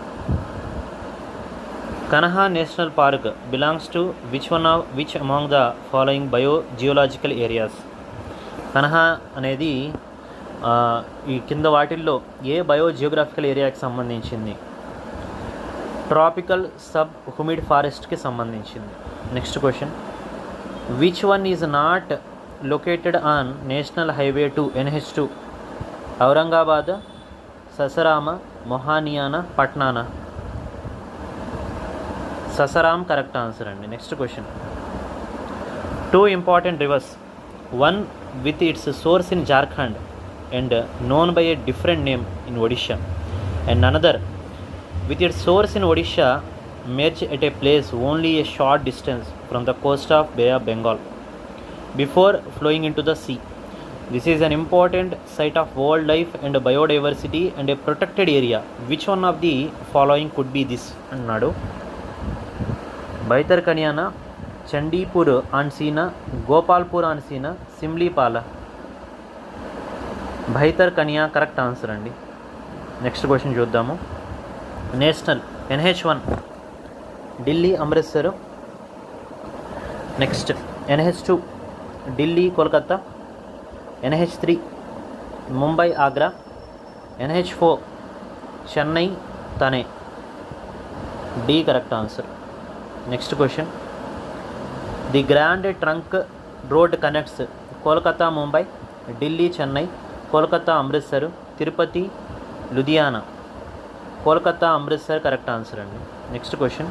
Kanha national park belongs to which among the following bio geological areas? Kanha అనేది ఈ కింద వాటిల్లో ఏ బయో జియోగ్రాఫికల్ ఏరియాకి సంబంధించింది? ట్రాపికల్ సబ్ హ్యూమిడ్ ఫారెస్ట్కి సంబంధించింది. Next question, which one is not located on national highway two NH2? Aurangabad, ససరామ, మొహానియానా, పట్నానా? ససరాం కరెక్ట్ ఆన్సర్ అండి. Next question, two important rivers, one with its source in Jharkhand and known by a different name in Odisha, and another with its source in Odisha merge at a place only a short distance from the coast of Bay of Bengal before flowing into the sea. This is an important site of wildlife and biodiversity and a protected area. Which one of the following could be this? అన్నాడు. బైతర్కనియానా, చండీపూర్ ఆన్సీనా, గోపాల్పూర్ ఆన్సీనా, సిమ్లీపాల? Bhitarkanika correct answer అండి. Next question చూద్దాము. National NH1 Delhi, Amritsar. Next, NH2 Delhi, Kolkata. NH3 Mumbai, Agra. NH4 Chennai, Thane. D correct answer. Next question, the grand trunk road connects Kolkata, Mumbai, Delhi, Chennai, Kolkata, Amritsar, Tirupati, Ludhiana? Kolkata, Amritsar correct answer అండి. Next question,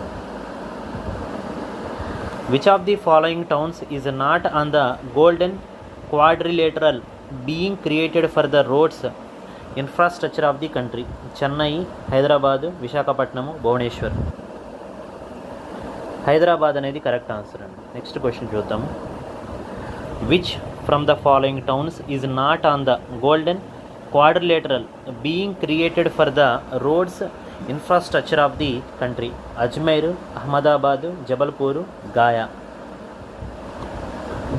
which of the following towns is not on the golden quadrilateral being created for the roads infrastructure of the country? Chennai, Hyderabad, Visakhapatnam, Bhubaneswar. Hyderabad అనేది correct answer అండి. Next question చూద్దాము. Which from the following towns is not on the golden quadrilateral being created for the roads infrastructure of the country? Ajmer, Ahmedabad, Jabalpur, Gaya.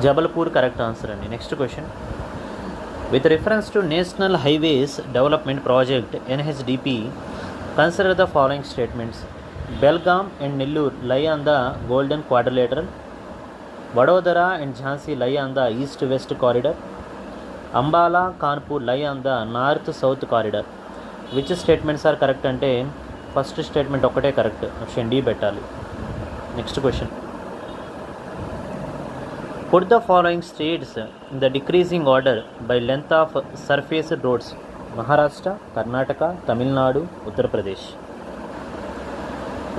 Jabalpur correct answer అండి. Next question, with reference to National Highways Development Project NHDP, consider the following statements. Belgaum and Nellore lie on the golden quadrilateral. Vadodara and Jhansi lie on the east-west corridor. Ambala, Kanpur lie on the north south corridor. Which statements are correct అంటే first statement ఒక్కటే correct, option D పెట్టాలి. Next question, put the following states in the decreasing order by length of surfaced roads? Maharashtra, Karnataka, Tamil Nadu, Uttar Pradesh.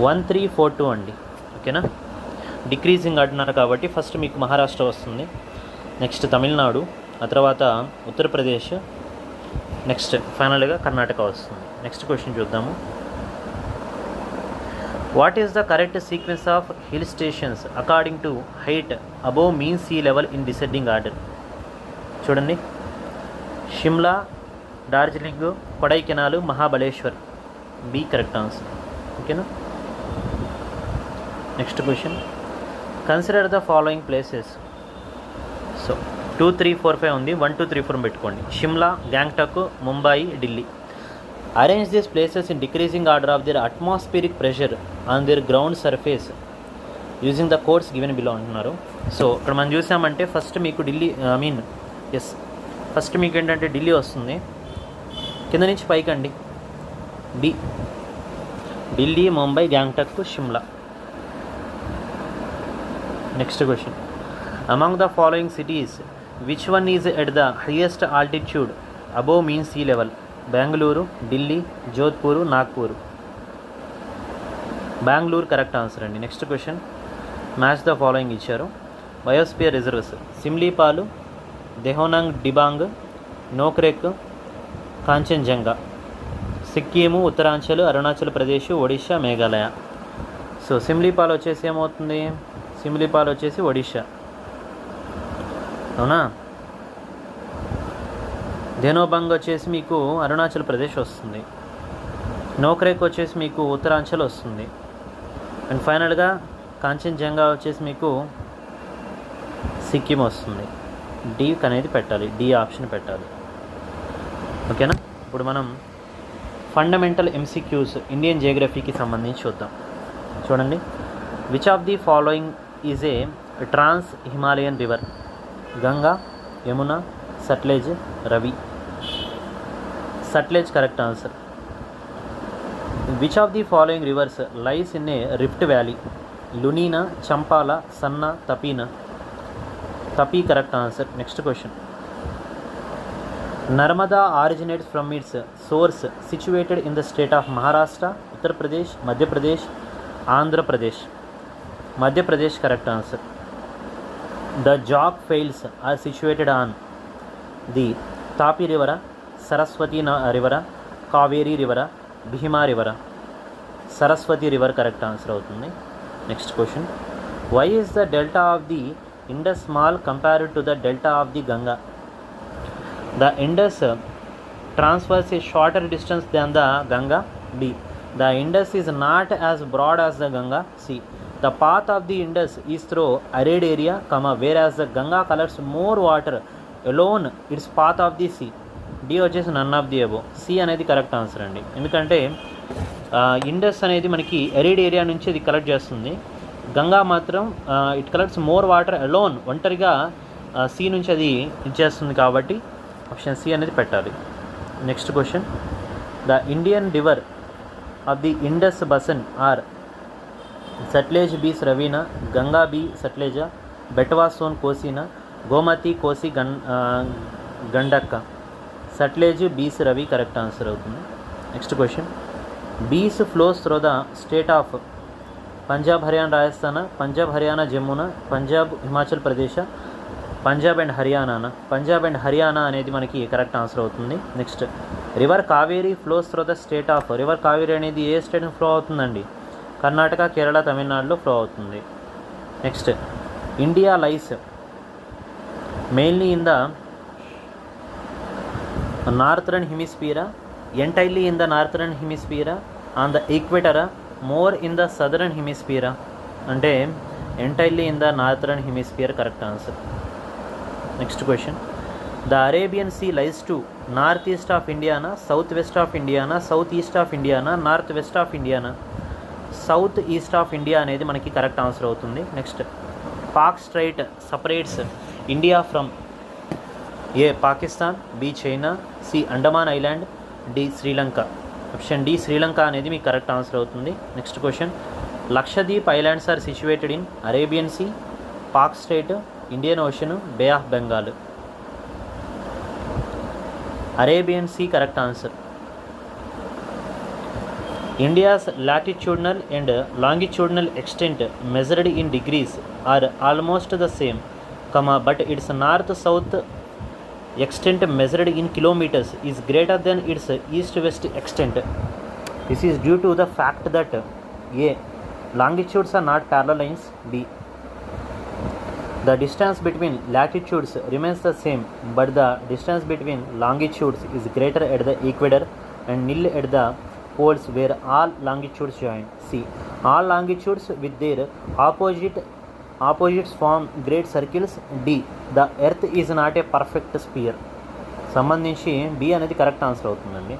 1, 3, 4, 2 అండి. ఓకేనా. Decreasing అంటున్నారు కాబట్టి first మీకు మహారాష్ట్ర వస్తుంది, next Tamil Nadu, ఆ తర్వాత ఉత్తరప్రదేశ్, నెక్స్ట్ ఫైనల్గా కర్ణాటక వస్తుంది. నెక్స్ట్ క్వశ్చన్ చూద్దాము. What is the correct sequence of hill stations according to height above mean sea level in descending order? చూడండి, Shimla, Darjeeling, Kodaikanal, Mahabaleshwar. B correct answer. ఓకేనా. Next question, consider the following places. So 2, 3, 4, 5 ఉంది, 1, 2, 3, 4 పెట్టుకోండి. Shimla, Gangtok, Mumbai, Delhi. Arrange these places in decreasing order of there atmospheric pressure on their ground surface using the codes given below అంటున్నారు. So ఇక్కడ మనం చూసామంటే first మీకు Delhi first మీకు ఏంటంటే ఢిల్లీ వస్తుంది, కింద నుంచి పైకి అండి Delhi, Mumbai, Gangtok, Shimla. Next question, among the following cities which one is at the highest altitude above mean sea level? Bengaluru, Delhi, Jodhpur, Nagpur. Bengaluru correct answer అండి. Next question, match the following ఇచ్చారు. Biosphere reserves Similipal, Dehang Dibang, Nokrek, Kanchenjunga. Sikkim, Uttaranchal, Arunachal Pradesh, Odisha, Meghalaya. So Similipal వచ్చేసి ఏమవుతుంది? సిమ్లీపాల్ వచ్చేసి ఒడిషా, అవునా? ధెనోబంగ్ వచ్చేసి మీకు అరుణాచల్ ప్రదేశ్ వస్తుంది. నోక్రెక్ వచ్చేసి మీకు ఉత్తరాంచల్ వస్తుంది. అండ్ ఫైనల్గా కాంచన్జంగా వచ్చేసి మీకు సిక్కిం వస్తుంది. డి అనేది పెట్టాలి, డి ఆప్షన్ పెట్టాలి. ఓకేనా? ఇప్పుడు మనం ఫండమెంటల్ ఎంసీక్యూస్ ఇండియన్ జియోగ్రఫీకి సంబంధించి చూద్దాం. చూడండి, which of the following is a trans Himalayan river? Ganga, Yamuna, Sutlej, Ravi. Sutlej correct answer. Which of the following rivers lies in a rift valley? లునీనా, చంపాల, సన్నా, తపీనా. Tapi correct answer. Next question, Narmada originates from its source situated in the state of Maharashtra, Uttar Pradesh, Madhya Pradesh, Andhra Pradesh. Madhya Pradesh correct answer. The Jog falls are situated on the Tapi రివరా, సరస్వతి రివరా, కావేరీ రివరా, భీమా రివరా. Saraswati river correct answer అవుతుంది. Next question, why is the delta of the Indus small compared to the delta of the Ganga? The Indus transfers a shorter distance than the Ganga. B. The Indus is not as broad as the Ganga. C. The path of the Indus is through arid area, whereas the Ganga collects more water alone its path of the sea. D వచ్చేసి none of the above. C అనేది correct answer అండి. ఎందుకంటే Indus అనేది మనకి arid area నుంచి ఇది collect చేస్తుంది. గంగా మాత్రం it collects more water alone, ఒంటరిగా సీ నుంచి అది ఇచ్చేస్తుంది, కాబట్టి ఆప్షన్ సి అనేది పెట్టాలి. Next question, the Indian river of the Indus basin are Sutlej Beas రవీనా, గంగా బి సట్లెజ, బెట్వా సోన్ కోసీనా, గోమతి కోసి గండక్క. సట్లెజ్ బీస్ రవి కరెక్ట్ ఆన్సర్ అవుతుంది. Next question, Beas flows through the state of Punjab, Haryana, Rajasthan, Punjab, Haryana, జమ్మున, పంజాబ్, హిమాచల్ ప్రదేశ్, పంజాబ్ అండ్ హర్యానా. పంజాబ్ అండ్ హర్యానా అనేది మనకి కరెక్ట్ ఆన్సర్ అవుతుంది. Next, river Kaveri flows through the state of. River Kaveri అనేది ఏ స్టేట్ ఫ్లో అవుతుందండి? కర్ణాటక, కేరళ, తమిళనాడులో ఫ్లో అవుతుంది. Next, India lies mainly in the northern hemisphere, entirely in the northern hemisphere, on the equator, more in the southern hemisphere. అంటే entirely in the northern hemisphere correct answer. Next question, the Arabian sea lies to north east of ఇండియానా, south west of ఇండియానా, south east of ఇండియానా, north west of ఇండియానా? South east of India అనేది మనకి correct answer అవుతుంది. Next, Palk strait separates India from? A Pakistan, B China, C Andaman island, D Sri Lanka. Option D Sri Lanka అనేది మీకు correct answer అవుతుంది. Next question, Lakshadweep islands are situated in Arabian Sea, Palk Strait, Indian Ocean, Bay of Bengal. Arabian Sea correct answer. India's latitudinal and longitudinal extent measured in degrees are almost the same, but its north south extent measured in kilometers is greater than its east-west extent. This is due to the fact that A. Longitudes are not parallel lines. B. The distance between latitudes remains the same, but the distance between longitudes is greater at the equator and nil at the poles where all longitudes join. C. All longitudes with their opposites form great circles. D. The earth is not a perfect sphere. సంబంధించి B అనేది correct answer అవుతుందండి.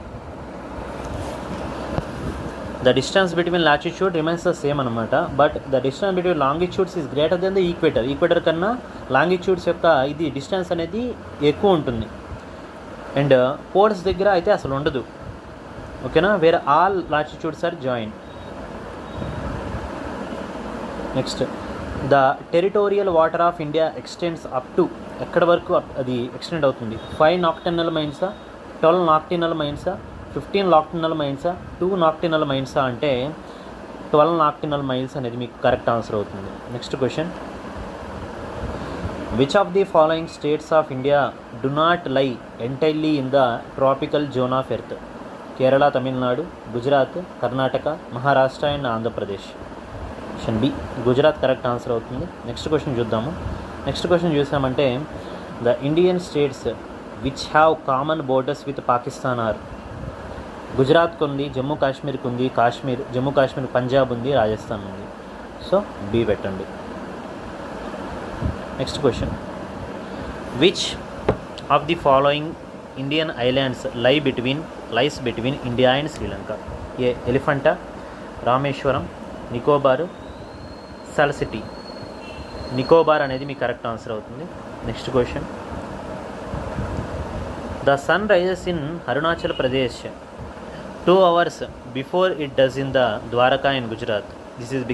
The distance between latitude remains the same అనమాట, but the distance between longitudes is greater than the equator. Equator కన్నా longitudes యొక్క ఇది distance అనేది ఎక్కువ ఉంటుంది. అండ్ పోల్స్ దగ్గర అయితే అసలు ఉండదు. ఓకేనా, where all latitudes are join. Next, the territorial water of India extends up to, ఎక్కడి వరకు అది ఎక్స్టెండ్ అవుతుంది? 5 నాక్టినల్ మైన్సా, 12 నాక్టినల్ మైన్సా, 15 నాక్టినల్ మైన్సా, 2 నాక్టినల్ మైన్సా అంటే 12 నాక్టినల్ మైల్స్ అనేది మీకు కరెక్ట్ ఆన్సర్ అవుతుంది. Next question, which of the following states of India do not lie entirely in the tropical zone of earth? Kerala, Tamil Nadu, Gujarat, Karnataka, Maharashtra and Andhra Pradesh. Option B Gujarat correct answer అవుతుంది. Next question చూద్దాము. నెక్స్ట్ క్వశ్చన్ చూసామంటే, the Indian states which have common borders with Pakistan are? గుజరాత్కు ఉంది, జమ్మూ కాశ్మీర్కి ఉంది, జమ్మూ కాశ్మీర్, పంజాబ్ ఉంది, రాజస్థాన్ ఉంది. So B పెట్టండి. Next question, which of the following Indian islands lies between India and Sri Lanka? A Elephanta, Rameswaram, Nicobar, Salsette. Nicobar అనేది మీ కరెక్ట్ ఆన్సర్ అవుతుంది. Next question, the sun rises in Arunachal Pradesh 2 hours before it does in the Dwarka in Gujarat. This is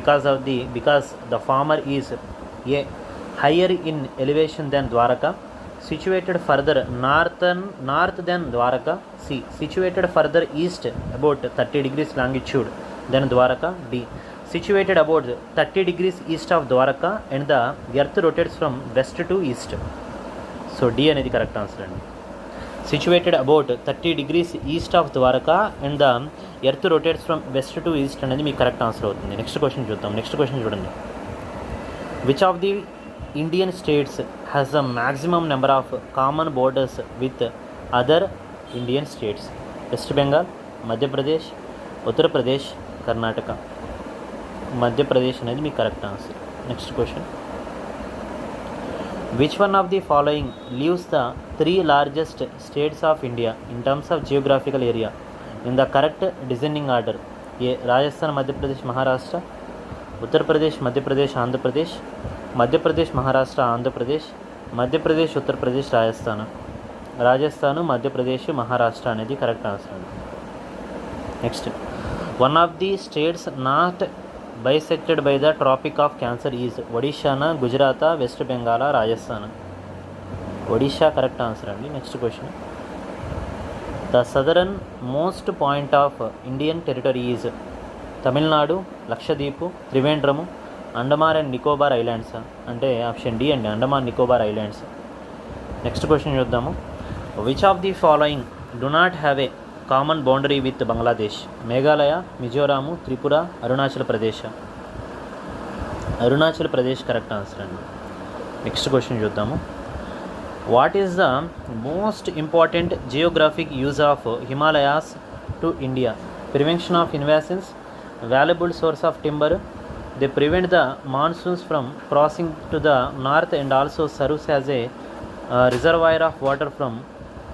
because the former is a higher in elevation than Dwaraka, situated further north than Dwaraka. C, situated further east about 30 degrees longitude than Dwaraka. D, situated about 30 degrees east of Dwaraka and the earth rotates from west to east. So D అనేది correct answer అండి. situated about 30 degrees east of Dwaraka and the earth rotates from west to east అనేది మీ correct answer అవుతుంది. Next question చూద్దాం. Next question చూడండి, which of the Indian states has the maximum number of common borders with other Indian states? West Bengal, Madhya Pradesh, Uttar Pradesh, Karnataka. Madhya Pradesh అనేది మీ correct answer. Next question, which one of the following leaves the 3 largest states of India in terms of geographical area in the correct descending order? A, Rajasthan, Madhya Pradesh, Maharashtra, Uttar Pradesh, Madhya Pradesh, Andhra Pradesh, Madhya Pradesh, Maharashtra, Andhra Pradesh, Madhya Pradesh, Uttar Pradesh, Rajasthan, Madhya Pradesh, Maharashtra అనేది correct answer. Next, one of the states not bisected by the tropic of cancer is ఒడిషానా, గుజరాతా, west బెంగాలా, Rajasthan? Odisha correct answer అండి. Next question, the southernmost point of Indian territory is Tamil Nadu, Lakshadweep, Trivandrum, Andaman and Nicobar islands అంటే option D అండి, Andaman Nicobar islands. Next question చూద్దాము, which of the following do not have a common boundary with Bangladesh? Meghalaya, Mizoram, Tripura, Arunachal Pradesh. Arunachal Pradesh correct answer అండి. Next question చూద్దాము, what is the most important geographic use of Himalayas to India? Prevention of invasions, valuable source of timber, they prevent the monsoons from crossing to the north and also serves as a reservoir of water from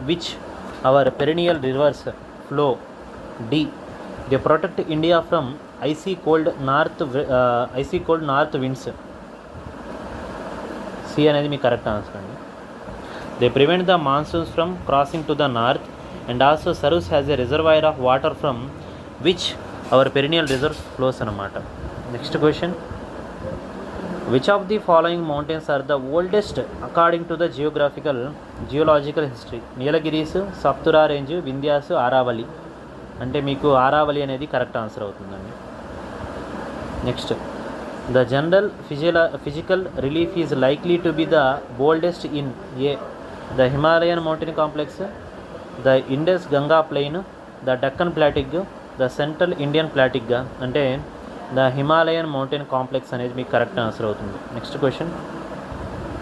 which our perennial rivers flow. D, they protect India from icy cold north winds. C అనేది మీ correct answer అండి. they prevent the monsoons from crossing to the north and also serves as a reservoir of water from which our perennial rivers flows అన్నమాట. Next question, which of the following mountains are the oldest according to the geological history? Nilgiris, Satpura range, Vindhyas, Aravali. అంటే మీకు ఆరావళి అనేది correct answer అవుతుందండి. Next, the general physical relief is likely to be the boldest in a, the Himalayan mountain complex, the Indus Ganga plain, the Deccan plateau, the central Indian plateau. అంటే the Himalayan mountain complex అనేది మీకు correct answer అవుతుంది. Next question,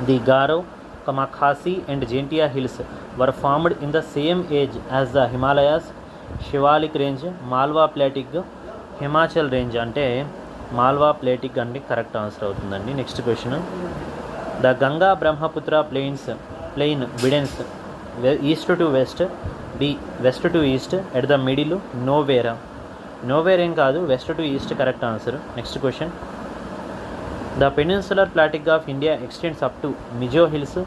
the Garo, Khasi and Jaintia hills were formed in the same age as the Himalayas? Shivalik range, Malwa plateau, Himachal range. అంటే Malwa plateau అంటే correct answer అవుతుందండి. Next question, the Ganga Brahmaputra plain widens east to west, B west to east, at the middle, నోవేరా. Nowhere ఏం కాదు, west to east correct answer. Next question. The peninsular plateau of India extends up to Mizo hills,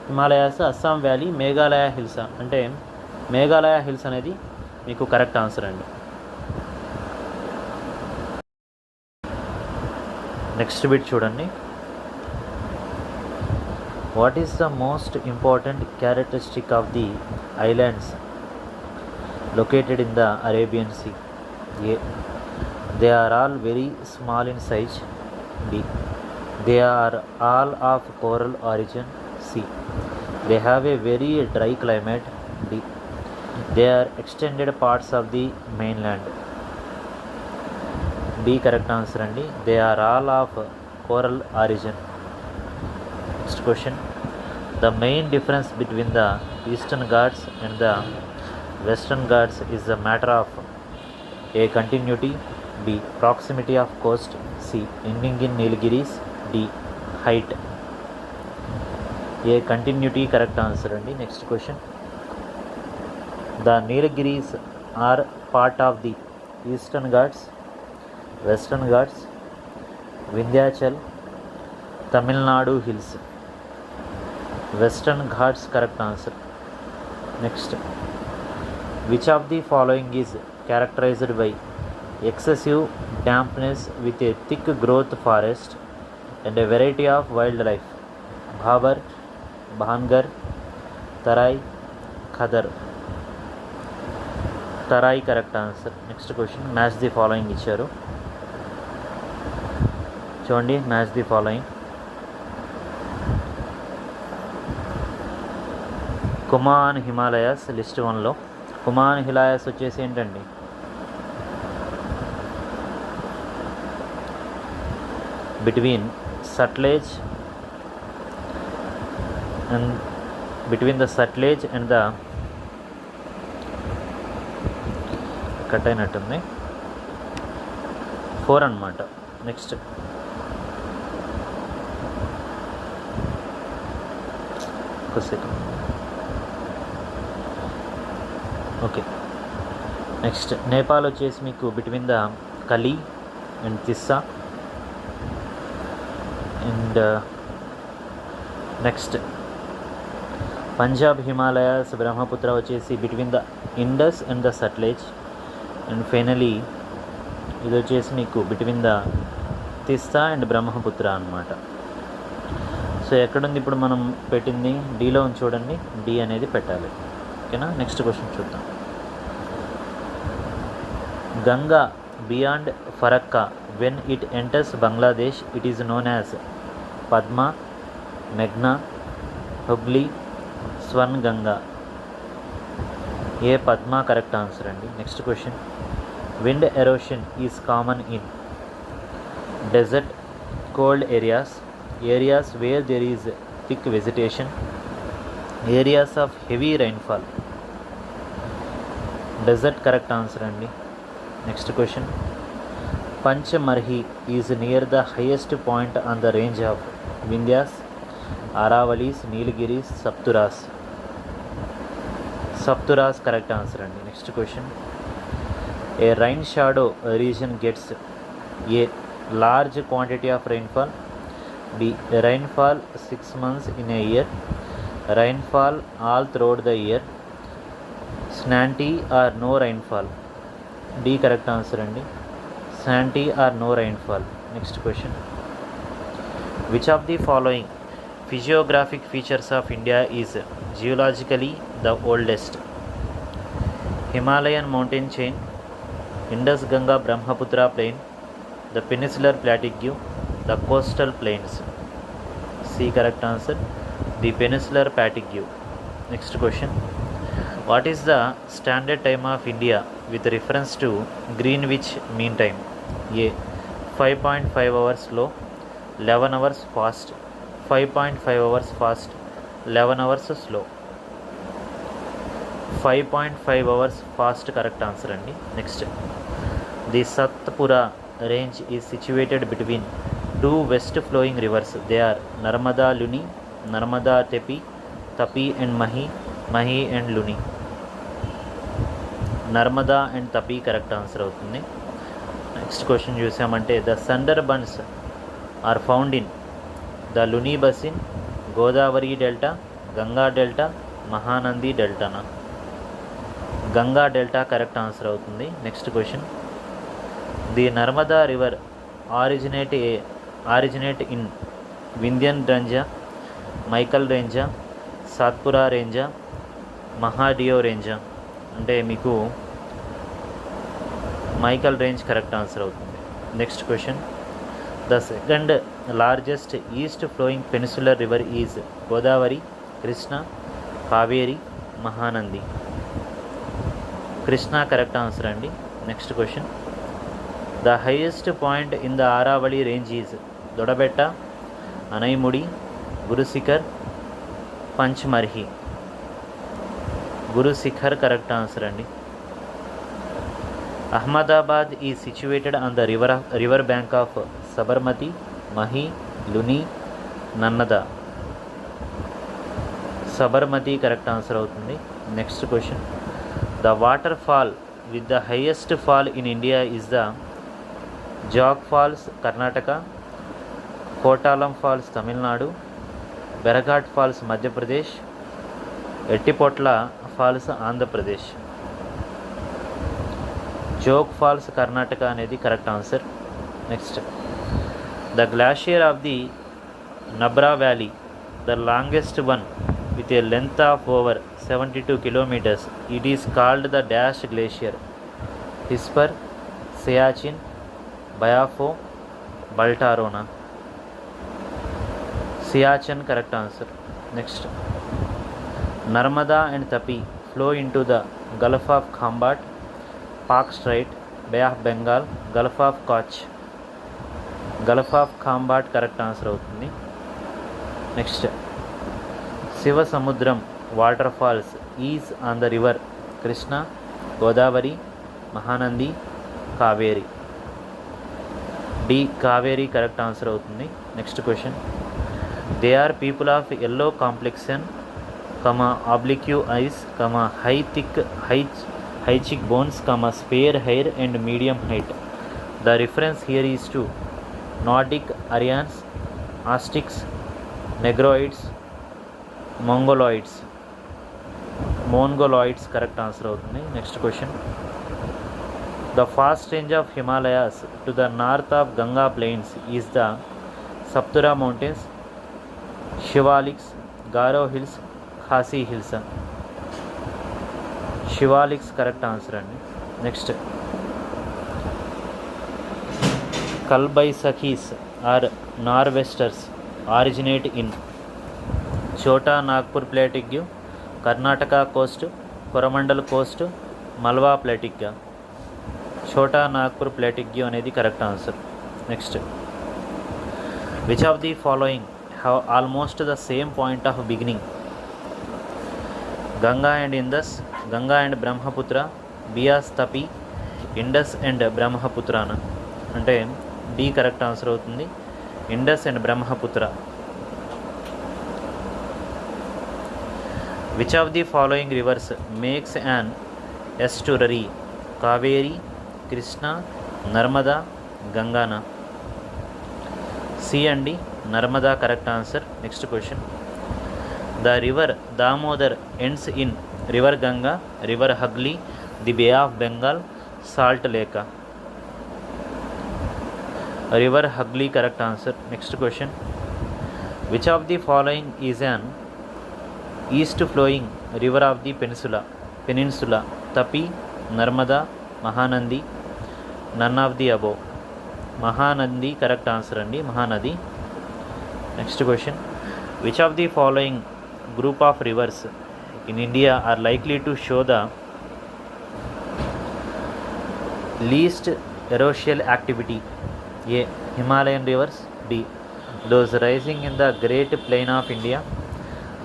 Himalayas, Assam valley, Meghalaya hills. అంటే Meghalaya hills అనేది మీకు correct answer అండి. Next bit చూడండి. What is the most important characteristic of the islands located in the Arabian Sea? A. They are all very small in size. B. They are all of coral origin. C. They have a very dry climate. D. They are extended parts of the mainland. B correct answer andi. They are all of coral origin. Next question. The main difference between the Eastern Ghats and the Western Ghats is a matter of A. Continuity. B. Proximity of coast. C. Ending in Nilgiris. D. Height. A. Continuity correct answer andi. Next question. The Nilgiris are part of the Eastern Ghats, Western Ghats, Vindhyachal, Tamil Nadu hills. Western Ghats correct answer. Next. Which of the following is characterized by excessive dampness with a thick growth forest and a variety of wildlife? Bhabar, Bhangar, Tarai, Khadar. Tarai correct answer. Next question. Match the following ఇచ్చారు చూడండి. Match the following. Kumaon Himalayas list 1లో కుమాన్ హిమాలయాస్ వచ్చేసి ఏంటండి? Between Sutlej and the cut అయినట్టుంది 4 అన్నమాట. Next ఒక second. Okay. Next Nepal వచ్చేసి మీకు between the Kali and Teesta. And next Punjab Himalayas Brahmaputra వచ్చేసి between the Indus and the Sutlej. And finally ఇది వచ్చేసి మీకు between the Teesta and Brahmaputra అన్నమాట. సో ఎక్కడుంది ఇప్పుడు మనం పెట్టింది? డీలో ఉంది చూడండి. డి అనేది పెట్టాలి. ఓకేనా? నెక్స్ట్ క్వశ్చన్ చూద్దాం. Ganga beyond Farakka when it enters Bangladesh it is known as Padma, మెఘ్నా, Hooghly, Swarn Ganga. A Padma correct answer అండి. Next question. Wind erosion is common in desert, cold areas where there is thick vegetation, areas of heavy rainfall. Desert correct answer అండి. Next question. Pachmarhi is near the highest point on the range of Vindhyas, Aravalis, Nilgiris, Satpuras. Satpuras correct answer అండి. Next question. A rain shadow region gets a large quantity of rainfall. B rainfall 6 months in a year, rainfall all throughout the year, scanty or no rainfall. D correct answer andi. Scanty or no rainfall. Next question. Which of the following physiographic features of India is geologically the oldest? Himalayan mountain chain, Indus Ganga Brahmaputra plain, the peninsular plateau, the coastal plains. C correct answer. The peninsular plateau. Next question. What is the standard time of India with reference to Greenwich Mean Time? A 5.5 hours slow, 11 hours fast, 5.5 hours fast, 11 hours slow. 5.5 hours fast correct answer andi. Next. The Satpura range is situated between two west flowing rivers. They are Narmada Luni, Narmada Tapi and Mahi and Luni. Narmada and Tapi correct answer అవుతుంది. Next question చూసామంటే the Sundarbans are found in the Luni basin, Godavari delta, Ganga delta, Mahanadi డెల్టానా? Ganga delta correct answer అవుతుంది. Next question the Narmada river originate in Vindhyan రేంజా, మైకల్ రేంజా, సాత్పురా రేంజా, మహాడియో రేంజా? అంటే మీకు మైకల్ రేంజ్ కరెక్ట్ ఆన్సర్ అవుతుంది. Next question the second largest east flowing peninsular river is Godavari, Krishna, Kaveri, Mahanadi? Krishna correct answer అండి. Next question the highest point in the Aravali range is Dodabetta, Anamudi, Gurushikhar, Pachmarhi? Gurushikhar correct answer అండి. Ahmedabad is situated on the river bank of Sabarmati, Mahi, Luni, Narmada? Sabarmati correct answer అవుతుంది. Next question the waterfall with the highest fall in India is the Jog falls Karnataka, Courtallam falls Tamil Nadu, Bheraghat falls Madhya Pradesh, Ethipothala falls Andhra Pradesh? Jog falls Karnataka అనేది correct answer. Next the glacier of the Nubra valley, the longest one with a length of over 72 kilometers. It is called the Dash Glacier. Hisper, Siachen, Bayafo, Baltarona? Siachen correct answer. Next, Narmada and Tapi flow into the Gulf of Khambat, Pak Strait, Bay of Bengal, Gulf of Kutch? Gulf of Khambat correct answer అవుతుంది. Next Shivasamudram waterfalls is on the river Krishna, Godavari, Mahanadi, Kaveri? D Kaveri correct answer అవుతుంది. Next question they are people of yellow complexion, oblique eyes, high cheek bones, sparse hair and medium height? The reference here is to Nordic Aryans, Austrics, Negroids, Mongoloids correct answer అవుతుంది. Next question the first range of Himalayas to the north of Ganga plains is the Satpura mountains, Shivaliks, Garo hills, Khasi hills? Shivaliks correct answer అండి. Next Kalbaisakhis or norwesters originate in Chota Nagpur plateau, Karnataka coast, Coromandel coast, Malwa plateau? Chota Nagpur plateau అనేది correct answer. Next which of the following have almost the same point of beginning? Ganga and Indus, Ganga and Brahmaputra, Beas Tapi, Indus and బ్రహ్మపుత్రాన? అంటే D correct answer అవుతుంది. Indus and Brahmaputra. Which of the following rivers makes an estuary? Kaveri, Krishna, Narmada, గంగానా? C అండి, Narmada correct answer. Next question the river Damodar ends in river Ganga, river Hooghly, the bay of Bengal, salt lake? River Hooghly correct answer. Next question which of the following is an east flowing river of the peninsula? Tapi, Narmada, Mahanadi? None of the above? Mahanadi correct answer అండి, Mahanadi. Next question which of the following group of rivers in India are likely to show the least erosional activity? A Himalayan rivers, D those rising in the Great Plain of India,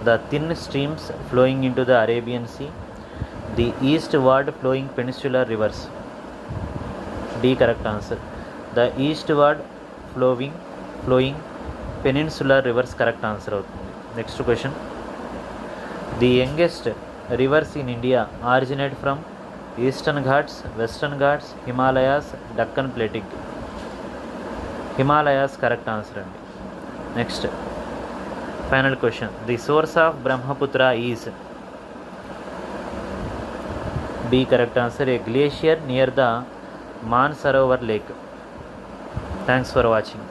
the thin streams flowing into the Arabian Sea, the eastward flowing peninsular rivers? D correct answer. The eastward flowing peninsular rivers correct answer అవుతుంది. Next question. The youngest rivers in India originate from eastern Ghats, western Ghats, Himalayas, Deccan plateau. Himalayas correct answer అండి. Next final question. The source of Brahmaputra is. B correct answer. A glacier near the Mansarovar lake. Thanks for watching.